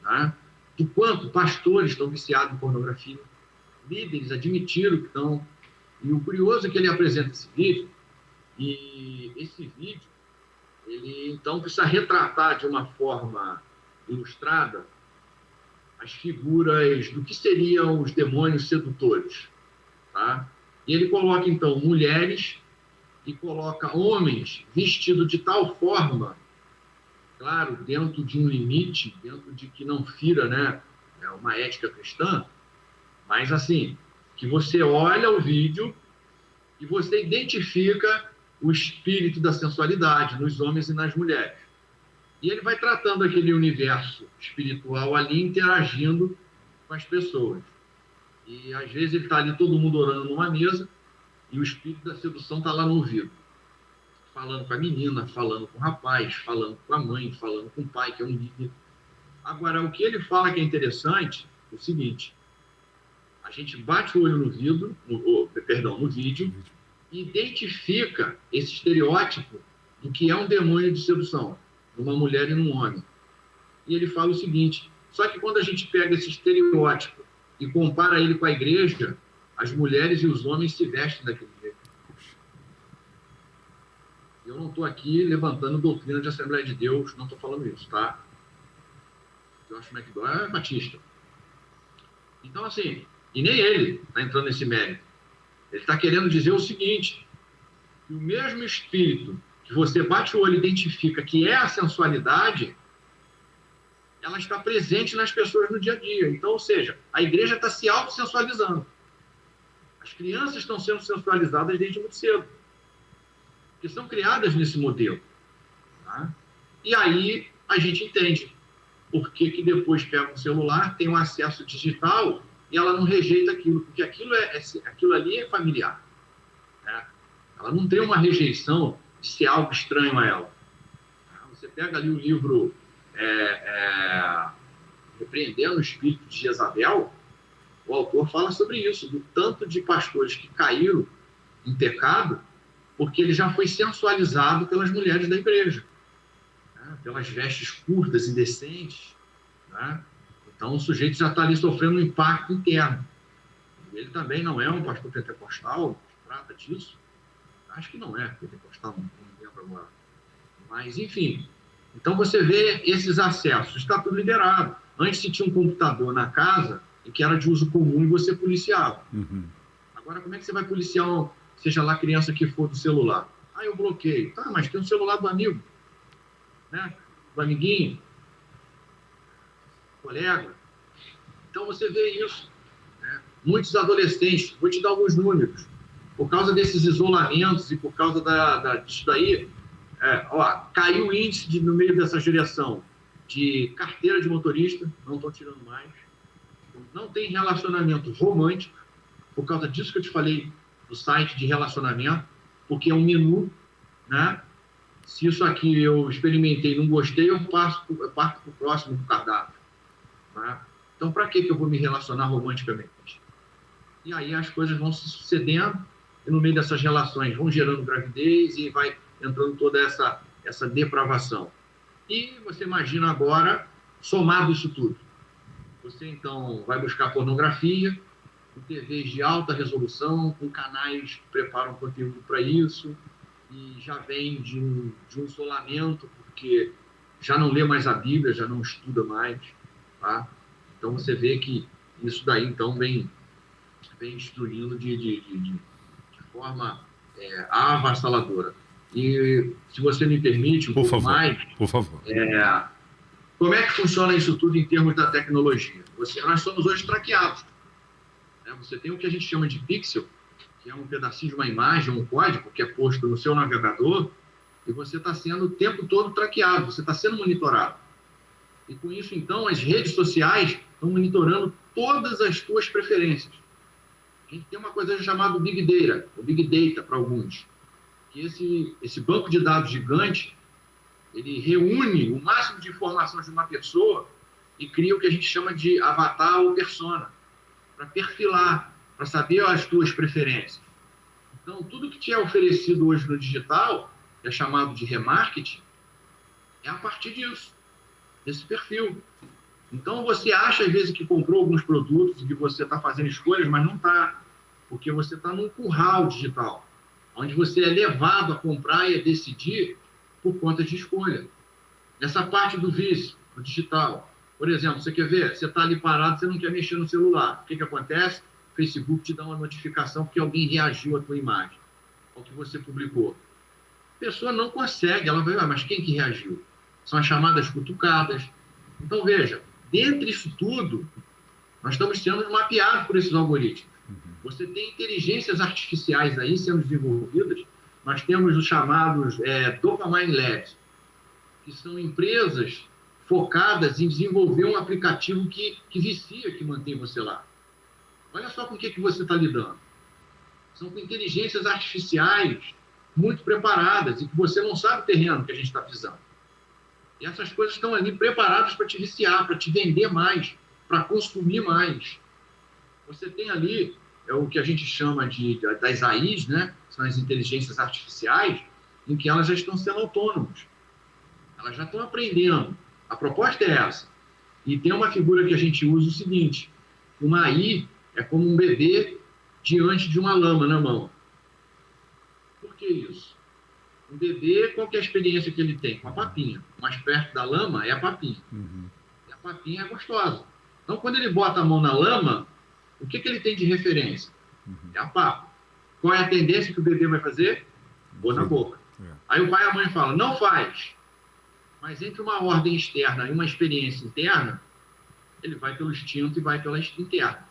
né, do quanto pastores estão viciados em pornografia, líderes admitiram que estão. E o curioso é que ele apresenta esse vídeo, e esse vídeo, ele então precisa retratar de uma forma ilustrada as figuras do que seriam os demônios sedutores. Tá? E ele coloca, então, mulheres e coloca homens vestidos de tal forma, claro, dentro de um limite, dentro de que não fira, né, uma ética cristã, mas assim, que você olha o vídeo e você identifica o espírito da sensualidade nos homens e nas mulheres. E ele vai tratando aquele universo espiritual ali, interagindo com as pessoas. E às vezes ele está ali, todo mundo orando numa mesa, e o espírito da sedução está lá no ouvido. Falando com a menina, falando com o rapaz, falando com a mãe, falando com o pai, que é um líder. Agora, o que ele fala que é interessante é o seguinte: a gente bate o olho no vídeo e identifica esse estereótipo do que é um demônio de sedução, numa mulher e num homem. E ele fala o seguinte: só que quando a gente pega esse estereótipo e compara ele com a igreja, as mulheres e os homens se vestem daquele jeito. Eu não estou aqui levantando doutrina de Assembleia de Deus, não estou falando isso, tá? Josh McDowell é batista. Então, assim, e nem ele está entrando nesse mérito. Ele está querendo dizer o seguinte: que o mesmo espírito que você bate o olho e identifica que é a sensualidade, ela está presente nas pessoas no dia a dia. Então, ou seja, a igreja está se autossensualizando. As crianças estão sendo sensualizadas desde muito cedo, que são criadas nesse modelo. Tá? E aí a gente entende por que depois pega um celular, tem um acesso digital e ela não rejeita aquilo, porque aquilo ali é familiar. Né? Ela não tem uma rejeição de ser algo estranho a ela. Você pega ali o livro Repreendendo o Espírito de Jezabel, o autor fala sobre isso, do tanto de pastores que caíram em pecado, porque ele já foi sensualizado pelas mulheres da igreja, né? Pelas vestes curtas, indecentes. Né? Então o sujeito já está ali sofrendo um impacto interno. Ele também não é um pastor pentecostal que trata disso. Acho que não é pentecostal, não lembro agora. Mas, enfim. Então você vê esses acessos, está tudo liberado. Antes se tinha um computador na casa e que era de uso comum e você policiava. Uhum. Agora, como é que você vai policiar, seja lá a criança que for do celular? Ah, eu bloqueio. Tá, mas tem o celular do amigo, né? Do amiguinho. colega. Então você vê isso, né? Muitos adolescentes, vou te dar alguns números, por causa desses isolamentos e por causa disso daí, caiu o índice no meio dessa geração de carteira de motorista, não estão tirando mais, não tem relacionamento romântico, por causa disso que eu te falei do site de relacionamento, porque é um menu, né? Se isso aqui eu experimentei e não gostei, eu parto para o próximo do cardápio. Né? Então, para que eu vou me relacionar romanticamente? E aí as coisas vão se sucedendo, e no meio dessas relações vão gerando gravidez e vai entrando toda essa depravação. E você imagina agora, somado isso tudo. Você, então, vai buscar pornografia, com TVs de alta resolução, com canais que preparam conteúdo para isso, e já vem de um isolamento, porque já não lê mais a Bíblia, já não estuda mais, tá? Então você vê que isso daí, então, vem destruindo de forma avassaladora. E, se você me permite, por favor. Como é que funciona isso tudo em termos da tecnologia? Nós somos hoje traqueados. Né? Você tem o que a gente chama de pixel, que é um pedacinho de uma imagem, um código que é posto no seu navegador, e você está sendo o tempo todo traqueado, você está sendo monitorado. E com isso, então, as redes sociais estão monitorando todas as suas preferências. A gente tem uma coisa chamada Big Data, ou Big Data para alguns, que esse banco de dados gigante, ele reúne o máximo de informações de uma pessoa e cria o que a gente chama de avatar ou persona, para perfilar, para saber as tuas preferências. Então, tudo que te é oferecido hoje no digital, que é chamado de remarketing, é a partir disso, desse perfil. Então, você acha, às vezes, que comprou alguns produtos e que você está fazendo escolhas, mas não está, porque você está num curral digital, onde você é levado a comprar e a decidir por conta de escolha. Nessa parte do vício, do digital. Por exemplo, você quer ver? Você está ali parado, você não quer mexer no celular. O que acontece? O Facebook te dá uma notificação porque alguém reagiu à tua imagem, ao que você publicou. A pessoa não consegue, ela vai, mas quem que reagiu? São as chamadas cutucadas. Então, veja, dentre isso tudo, nós estamos sendo mapeados por esses algoritmos. Você tem inteligências artificiais aí sendo desenvolvidas. Nós temos os chamados Dopamine Labs, que são empresas focadas em desenvolver um aplicativo que vicia, que mantém você lá. Olha só com o que você está lidando. São com inteligências artificiais muito preparadas e que você não sabe o terreno que a gente está pisando. E essas coisas estão ali preparadas para te viciar, para te vender mais, para consumir mais. Você tem ali o que a gente chama das AIs, né? São as inteligências artificiais, em que elas já estão sendo autônomas. Elas já estão aprendendo. A proposta é essa. E tem uma figura que a gente usa o seguinte: uma AI é como um bebê diante de uma lama na mão. Por que isso? Um bebê, qual que é a experiência que ele tem? Com a papinha. Mais perto da lama é a papinha. E a papinha é gostosa. Então, quando ele bota a mão na lama, o que ele tem de referência? É a papa. Qual é a tendência que o bebê vai fazer? Pôr na boca. Aí o pai e a mãe falam, não faz. Mas entre uma ordem externa e uma experiência interna, ele vai pelo instinto e vai pela interna.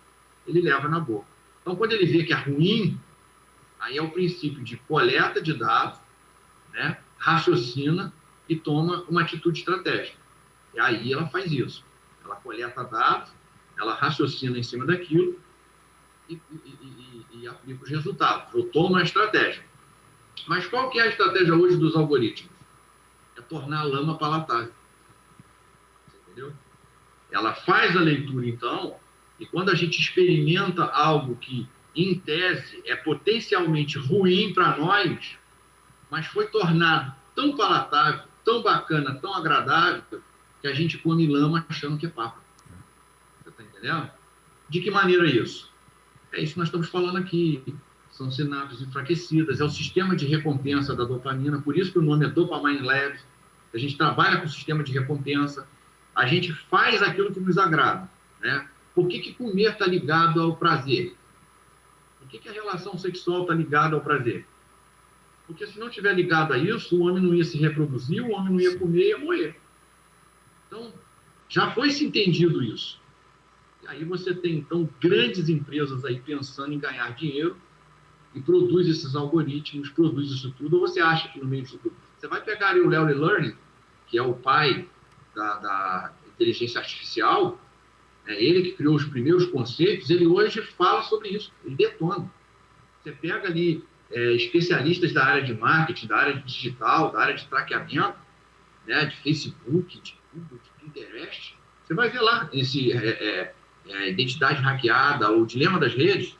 Ele leva na boca. Então, quando ele vê que é ruim, aí é o princípio de coleta de dados, né? Raciocina e toma uma atitude estratégica. E aí ela faz isso. Ela coleta dados, ela raciocina em cima daquilo e aplica os resultados. Ou toma a estratégia. Mas qual que é a estratégia hoje dos algoritmos? É tornar a lama palatável. Entendeu? Ela faz a leitura, então, e quando a gente experimenta algo que, em tese, é potencialmente ruim para nós, mas foi tornado tão palatável, tão bacana, tão agradável, que a gente come lama achando que é papo. Você está entendendo? De que maneira isso? É isso que nós estamos falando aqui. São sinapses enfraquecidas, é o sistema de recompensa da dopamina, por isso que o nome é Dopamine Labs. A gente trabalha com o sistema de recompensa, a gente faz aquilo que nos agrada, né? Por que comer está ligado ao prazer? Por que a relação sexual está ligada ao prazer? Porque se não estiver ligado a isso, o homem não ia se reproduzir, o homem não ia comer e ia morrer. Então, Já foi se entendido isso. E aí você tem, então, grandes empresas aí pensando em ganhar dinheiro e produz esses algoritmos, produz isso tudo, ou você acha que no meio disso tudo... Você vai pegar aí o Larry Learning, que é o pai da inteligência artificial, ele que criou os primeiros conceitos, ele hoje fala sobre isso, ele detona. Você pega ali especialistas da área de marketing, da área de digital, da área de traqueamento, né, de Facebook, de Google, de Pinterest, você vai ver lá esse identidade hackeada, o dilema das redes,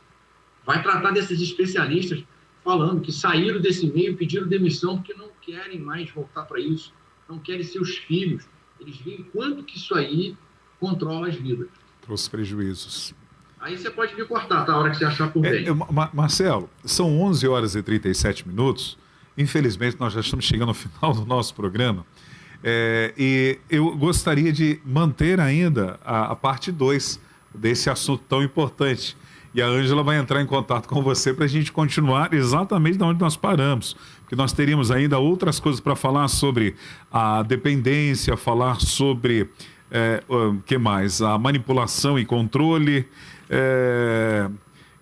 vai tratar desses especialistas falando que saíram desse meio, pediram demissão porque não querem mais voltar para isso, não querem seus filhos. Eles veem quanto que isso aí controla as vidas. Trouxe prejuízos. Aí você pode me cortar, tá? A hora que você achar por bem. Marcelo, são 11 horas e 37 minutos. Infelizmente, nós já estamos chegando ao final do nosso programa. E eu gostaria de manter ainda a parte 2 desse assunto tão importante. E a Ângela vai entrar em contato com você para a gente continuar exatamente de onde nós paramos. Porque nós teríamos ainda outras coisas para falar sobre a dependência, falar sobre, o que mais? A manipulação e controle,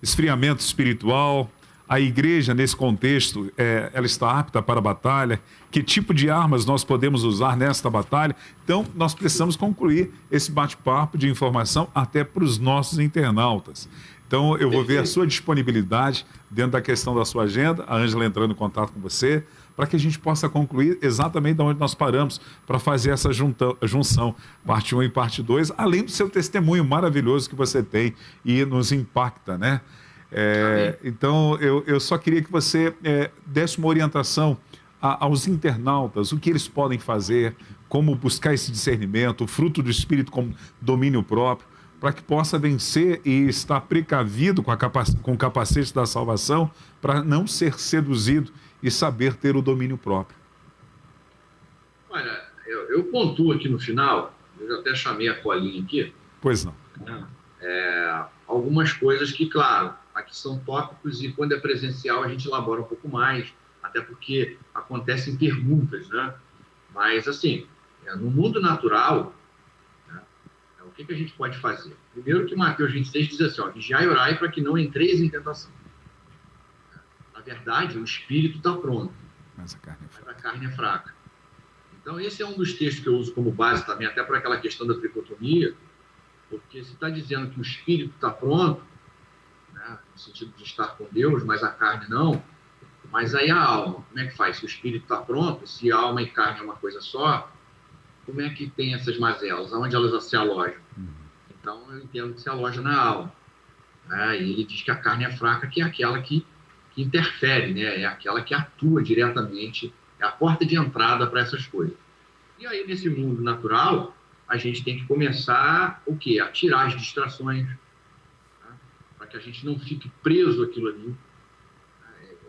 esfriamento espiritual. A igreja, nesse contexto, ela está apta para a batalha? Que tipo de armas nós podemos usar nesta batalha? Então, nós precisamos concluir esse bate-papo de informação até para os nossos internautas. Então, eu vou ver a sua disponibilidade dentro da questão da sua agenda, a Ângela entrando em contato com você, para que a gente possa concluir exatamente de onde nós paramos, para fazer essa junção, parte 1 e parte 2, além do seu testemunho maravilhoso que você tem e nos impacta, né? Então, eu só queria que você desse uma orientação aos internautas, o que eles podem fazer, como buscar esse discernimento, o fruto do Espírito como domínio próprio, para que possa vencer e estar precavido com o capacete da salvação, para não ser seduzido e saber ter o domínio próprio. Olha, eu pontuo aqui no final, eu já até chamei a colinha aqui. Pois não. Algumas coisas que, claro, aqui são tópicos e quando é presencial a gente elabora um pouco mais, até porque acontecem perguntas, né? Mas, assim, no mundo natural, o que a gente pode fazer? Primeiro que Mateus 26 diz assim, vigiai e orai para que não entreis em tentação. Na verdade, o espírito está pronto, mas a carne é fraca. Então, esse é um dos textos que eu uso como base também, até para aquela questão da tricotomia, porque se está dizendo que o espírito está pronto, né, no sentido de estar com Deus, mas a carne não, mas aí a alma, como é que faz? Se o espírito está pronto, se alma e carne é uma coisa só, como é que tem essas mazelas? Aonde elas se alojam? Então, eu entendo que se aloja na alma. Né? E ele diz que a carne é fraca, que é aquela que interfere, né? É aquela que atua diretamente, é a porta de entrada para essas coisas. E aí, nesse mundo natural, a gente tem que começar o quê? A tirar as distrações, né? Para que a gente não fique preso àquilo ali.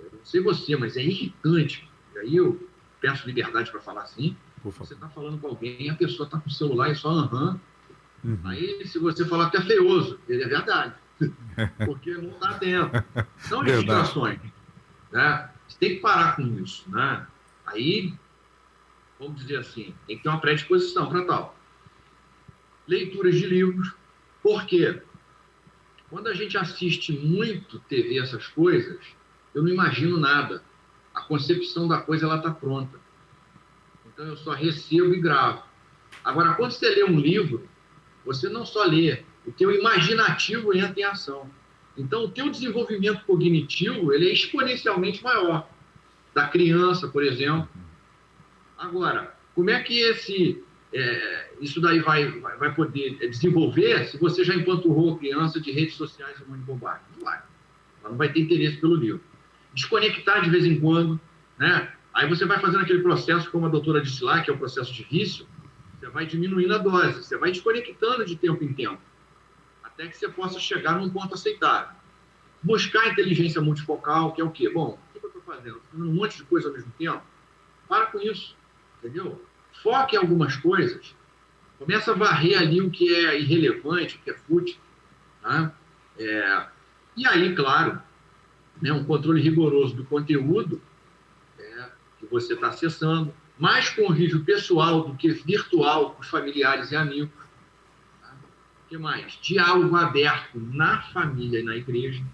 Eu não sei você, mas é irritante. E aí eu peço liberdade para falar assim. Você está falando com alguém e a pessoa está com o celular e só Aí, se você falar até feioso, ele é verdade. Porque não está atento. São as distrações. Né? Você tem que parar com isso. Né? Aí, vamos dizer assim, tem que ter uma predisposição para tal. Leituras de livros. Por quê? Quando a gente assiste muito TV, essas coisas, eu não imagino nada. A concepção da coisa está pronta. Então, eu só recebo e gravo. Agora, quando você lê um livro, você não só lê, o teu imaginativo entra em ação. Então, o teu desenvolvimento cognitivo, ele é exponencialmente maior. Da criança, por exemplo. Agora, como é que isso daí vai poder desenvolver se você já empanturrou a criança de redes sociais e um monte de bobagem? Não vai. Ela não vai ter interesse pelo livro. Desconectar de vez em quando, né? Aí você vai fazendo aquele processo, como a doutora disse lá, que é o processo de vício, você vai diminuindo a dose, você vai desconectando de tempo em tempo, até que você possa chegar num ponto aceitável. Buscar a inteligência multifocal, que é o quê? Bom, o que eu estou fazendo? Estou fazendo um monte de coisa ao mesmo tempo? Para com isso, entendeu? Foque em algumas coisas, começa a varrer ali o que é irrelevante, o que é fútil, tá? E aí, claro, né, um controle rigoroso do conteúdo que você está acessando, mais convívio pessoal do que virtual com os familiares e amigos. O que mais? Diálogo aberto na família e na igreja.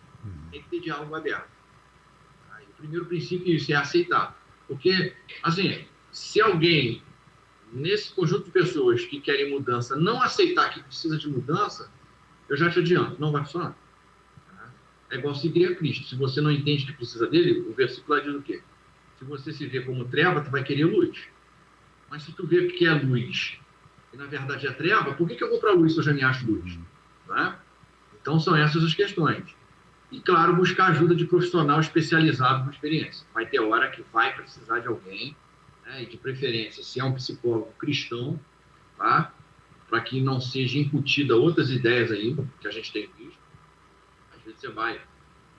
Tem que ter diálogo aberto. Aí, o primeiro princípio é isso, é aceitar. Porque, assim, se alguém, nesse conjunto de pessoas que querem mudança, não aceitar que precisa de mudança, eu já te adianto, não vai funcionar. É igual seguir a Cristo. Se você não entende que precisa dele, o versículo diz o quê? Se você se vê como treva, tu vai querer luz. Mas se tu vê que é luz e na verdade é treva, por que eu vou para a luz se eu já me acho luz? Né? Então são essas as questões. E claro, buscar ajuda de profissional especializado na experiência. Vai ter hora que vai precisar de alguém, né? E de preferência, se é um psicólogo cristão, tá? Para que não seja incutida outras ideias aí que a gente tem visto. Às vezes você vai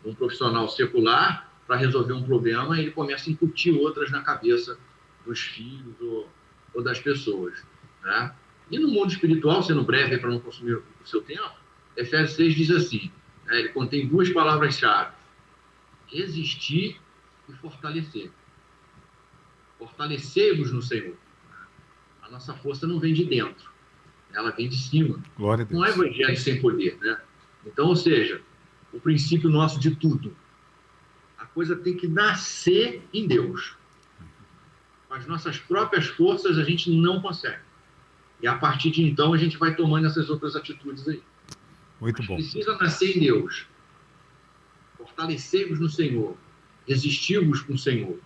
num profissional secular para resolver um problema e ele começa a incutir outras na cabeça dos filhos ou das pessoas, né? E no mundo espiritual, sendo breve para não consumir o seu tempo, Efésios 6 diz assim, né? Ele contém 2 palavras-chave: resistir e fortalecer. Fortalecei-vos no Senhor. A nossa força não vem de dentro, ela vem de cima. Glória a Deus. Não é evangelho sem poder, né? Então, ou seja, o princípio nosso de tudo, a coisa tem que nascer em Deus. Com as nossas próprias forças a gente não consegue. E a partir de então a gente vai tomando essas outras atitudes aí. Muito bom. Precisa nascer em Deus. Fortalecei-vos no Senhor. Resistir-vos com o Senhor.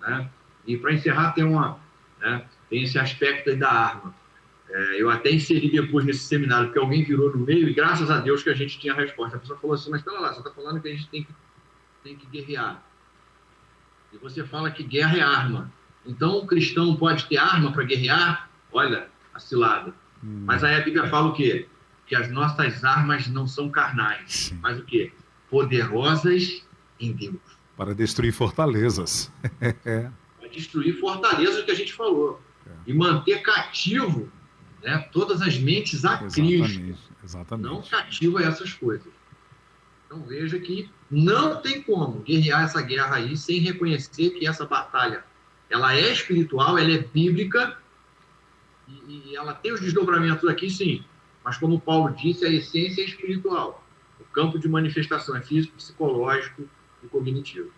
Né? E para encerrar tem esse aspecto aí da arma. Eu até inseri depois nesse seminário, porque alguém virou no meio e graças a Deus que a gente tinha a resposta. A pessoa falou assim, mas espera lá, você está falando que a gente tem que guerrear. E você fala que guerra é arma. Então o cristão pode ter arma para guerrear? Olha, a cilada. Mas aí a Bíblia fala o quê? Que as nossas armas não são carnais, mas o quê? Poderosas em Deus. Para destruir fortalezas. Para destruir fortalezas que a gente falou. E manter cativo, né, todas as mentes a Cristo. Exatamente. Não cativo a essas coisas. Então veja que não tem como guerrear essa guerra aí sem reconhecer que essa batalha, ela é espiritual, ela é bíblica e ela tem os desdobramentos aqui, sim. Mas como Paulo disse, a essência é espiritual. O campo de manifestação é físico, psicológico e cognitivo.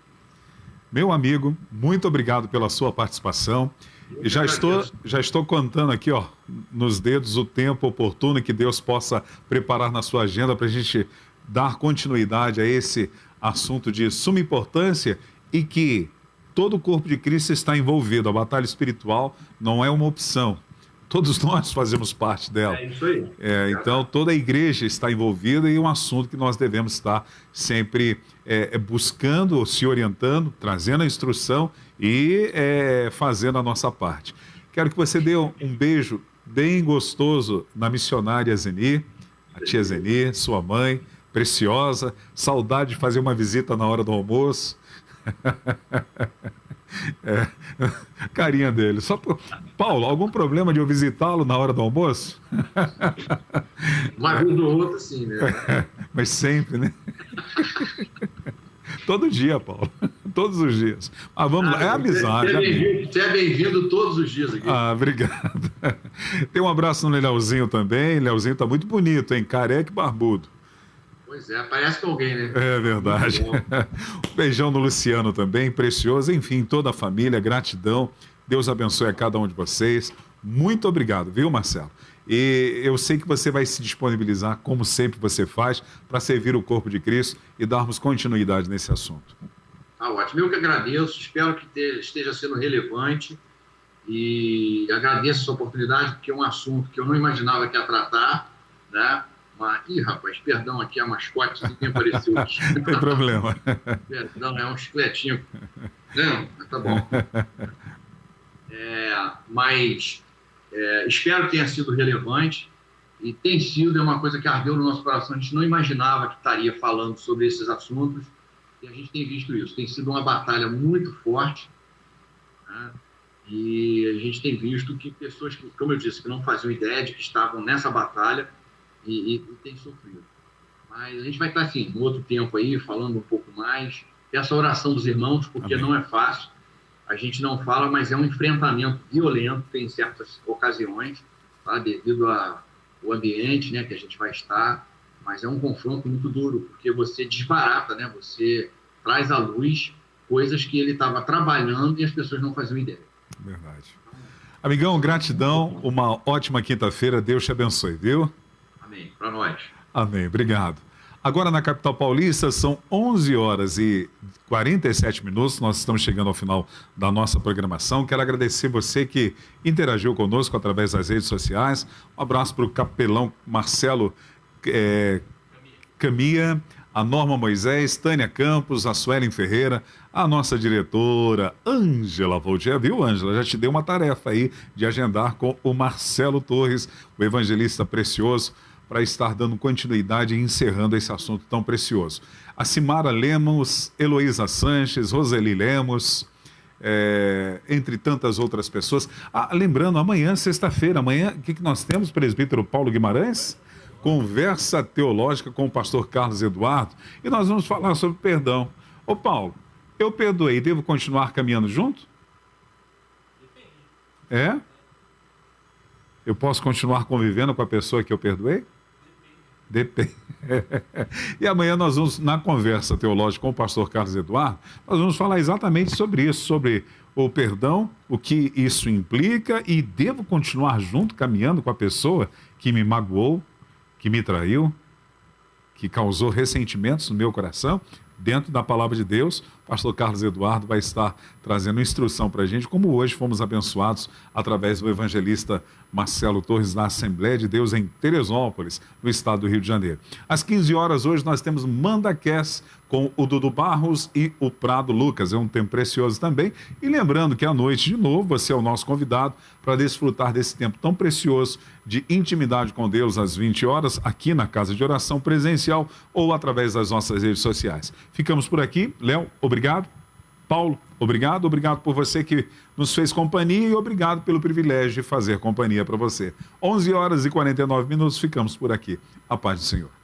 Meu amigo, muito obrigado pela sua participação. E já estou contando aqui, ó, nos dedos o tempo oportuno que Deus possa preparar na sua agenda para a gente dar continuidade a esse assunto de suma importância e que todo o corpo de Cristo está envolvido. A batalha espiritual não é uma opção. Todos nós fazemos parte dela. É isso aí. Então, toda a igreja está envolvida e é um assunto que nós devemos estar sempre buscando, se orientando, trazendo a instrução e fazendo a nossa parte. Quero que você dê um beijo bem gostoso na missionária Zeni, a tia Zeni, sua mãe, preciosa. Saudade de fazer uma visita na hora do almoço. Carinha dele. Paulo, algum problema de eu visitá-lo na hora do almoço? Uma vez ou outra, sim, né? Mas sempre, né? Todo dia, Paulo. Todos os dias. Mas vamos lá, é amizade. Você é bem-vindo todos os dias aqui. Obrigado. Tem um abraço no Leozinho também. Leozinho tá muito bonito, hein? Careca e barbudo. Pois é, parece com alguém, né? É verdade. Um beijão no Luciano também, precioso. Enfim, toda a família, gratidão. Deus abençoe a cada um de vocês. Muito obrigado, viu, Marcelo? E eu sei que você vai se disponibilizar, como sempre você faz, para servir o corpo de Cristo e darmos continuidade nesse assunto. Ótimo. Eu que agradeço. Espero que esteja sendo relevante e agradeço essa oportunidade, porque é um assunto que eu não imaginava que ia tratar, né? Ih, rapaz, perdão, aqui a mascote que apareceu aqui. Não tem problema. Perdão, é um chicletinho. Não, tá bom. Mas espero que tenha sido relevante e tem sido, é uma coisa que ardeu no nosso coração. A gente não imaginava que estaria falando sobre esses assuntos e a gente tem visto isso. Tem sido uma batalha muito forte, né? E a gente tem visto que pessoas, que, como eu disse, que não faziam ideia de que estavam nessa batalha e tem sofrido. Mas a gente vai estar, assim, no outro tempo aí, falando um pouco mais. Essa oração dos irmãos, porque Amém. Não é fácil. A gente não fala, mas é um enfrentamento violento em certas ocasiões, tá? Devido a o ambiente, né, que a gente vai estar, mas é um confronto muito duro, porque você desbarata, né, você traz à luz coisas que ele estava trabalhando e as pessoas não faziam ideia. Verdade. Amigão, gratidão, uma ótima quinta-feira, Deus te abençoe, viu? Amém, para nós. Amém, obrigado. Agora na capital paulista são 11 horas e 47 minutos, nós estamos chegando ao final da nossa programação. Quero agradecer você que interagiu conosco através das redes sociais. Um abraço para o capelão Marcelo Camia, a Norma Moisés, Tânia Campos, a Suelen Ferreira, a nossa diretora Ângela Voltier. Viu, Ângela? Já te dei uma tarefa aí de agendar com o Marcelo Torres, o evangelista precioso, para estar dando continuidade e encerrando esse assunto tão precioso. A Simara Lemos, Heloísa Sanches, Roseli Lemos, entre tantas outras pessoas. Lembrando, amanhã, sexta-feira, amanhã, o que nós temos, presbítero Paulo Guimarães? Conversa teológica com o pastor Carlos Eduardo, e nós vamos falar sobre perdão. Ô Paulo, eu perdoei, devo continuar caminhando junto? É? Eu posso continuar convivendo com a pessoa que eu perdoei? Depende. E amanhã nós vamos, na conversa teológica com o pastor Carlos Eduardo, nós vamos falar exatamente sobre isso, sobre o perdão, o que isso implica, e devo continuar junto, caminhando com a pessoa que me magoou, que me traiu, que causou ressentimentos no meu coração. Dentro da palavra de Deus, o pastor Carlos Eduardo vai estar trazendo instrução para a gente, como hoje fomos abençoados através do evangelista Marcelo Torres, na Assembleia de Deus em Teresópolis, no estado do Rio de Janeiro. Às 15 horas hoje nós temos MandaCast com o Dudu Barros e o Prado Lucas. É um tempo precioso também. E lembrando que à noite, de novo, você é o nosso convidado para desfrutar desse tempo tão precioso de intimidade com Deus às 20 horas, aqui na Casa de Oração presencial ou através das nossas redes sociais. Ficamos por aqui. Léo, obrigado. Paulo, obrigado. Obrigado por você que nos fez companhia e obrigado pelo privilégio de fazer companhia para você. 11 horas e 49 minutos, ficamos por aqui. A paz do Senhor.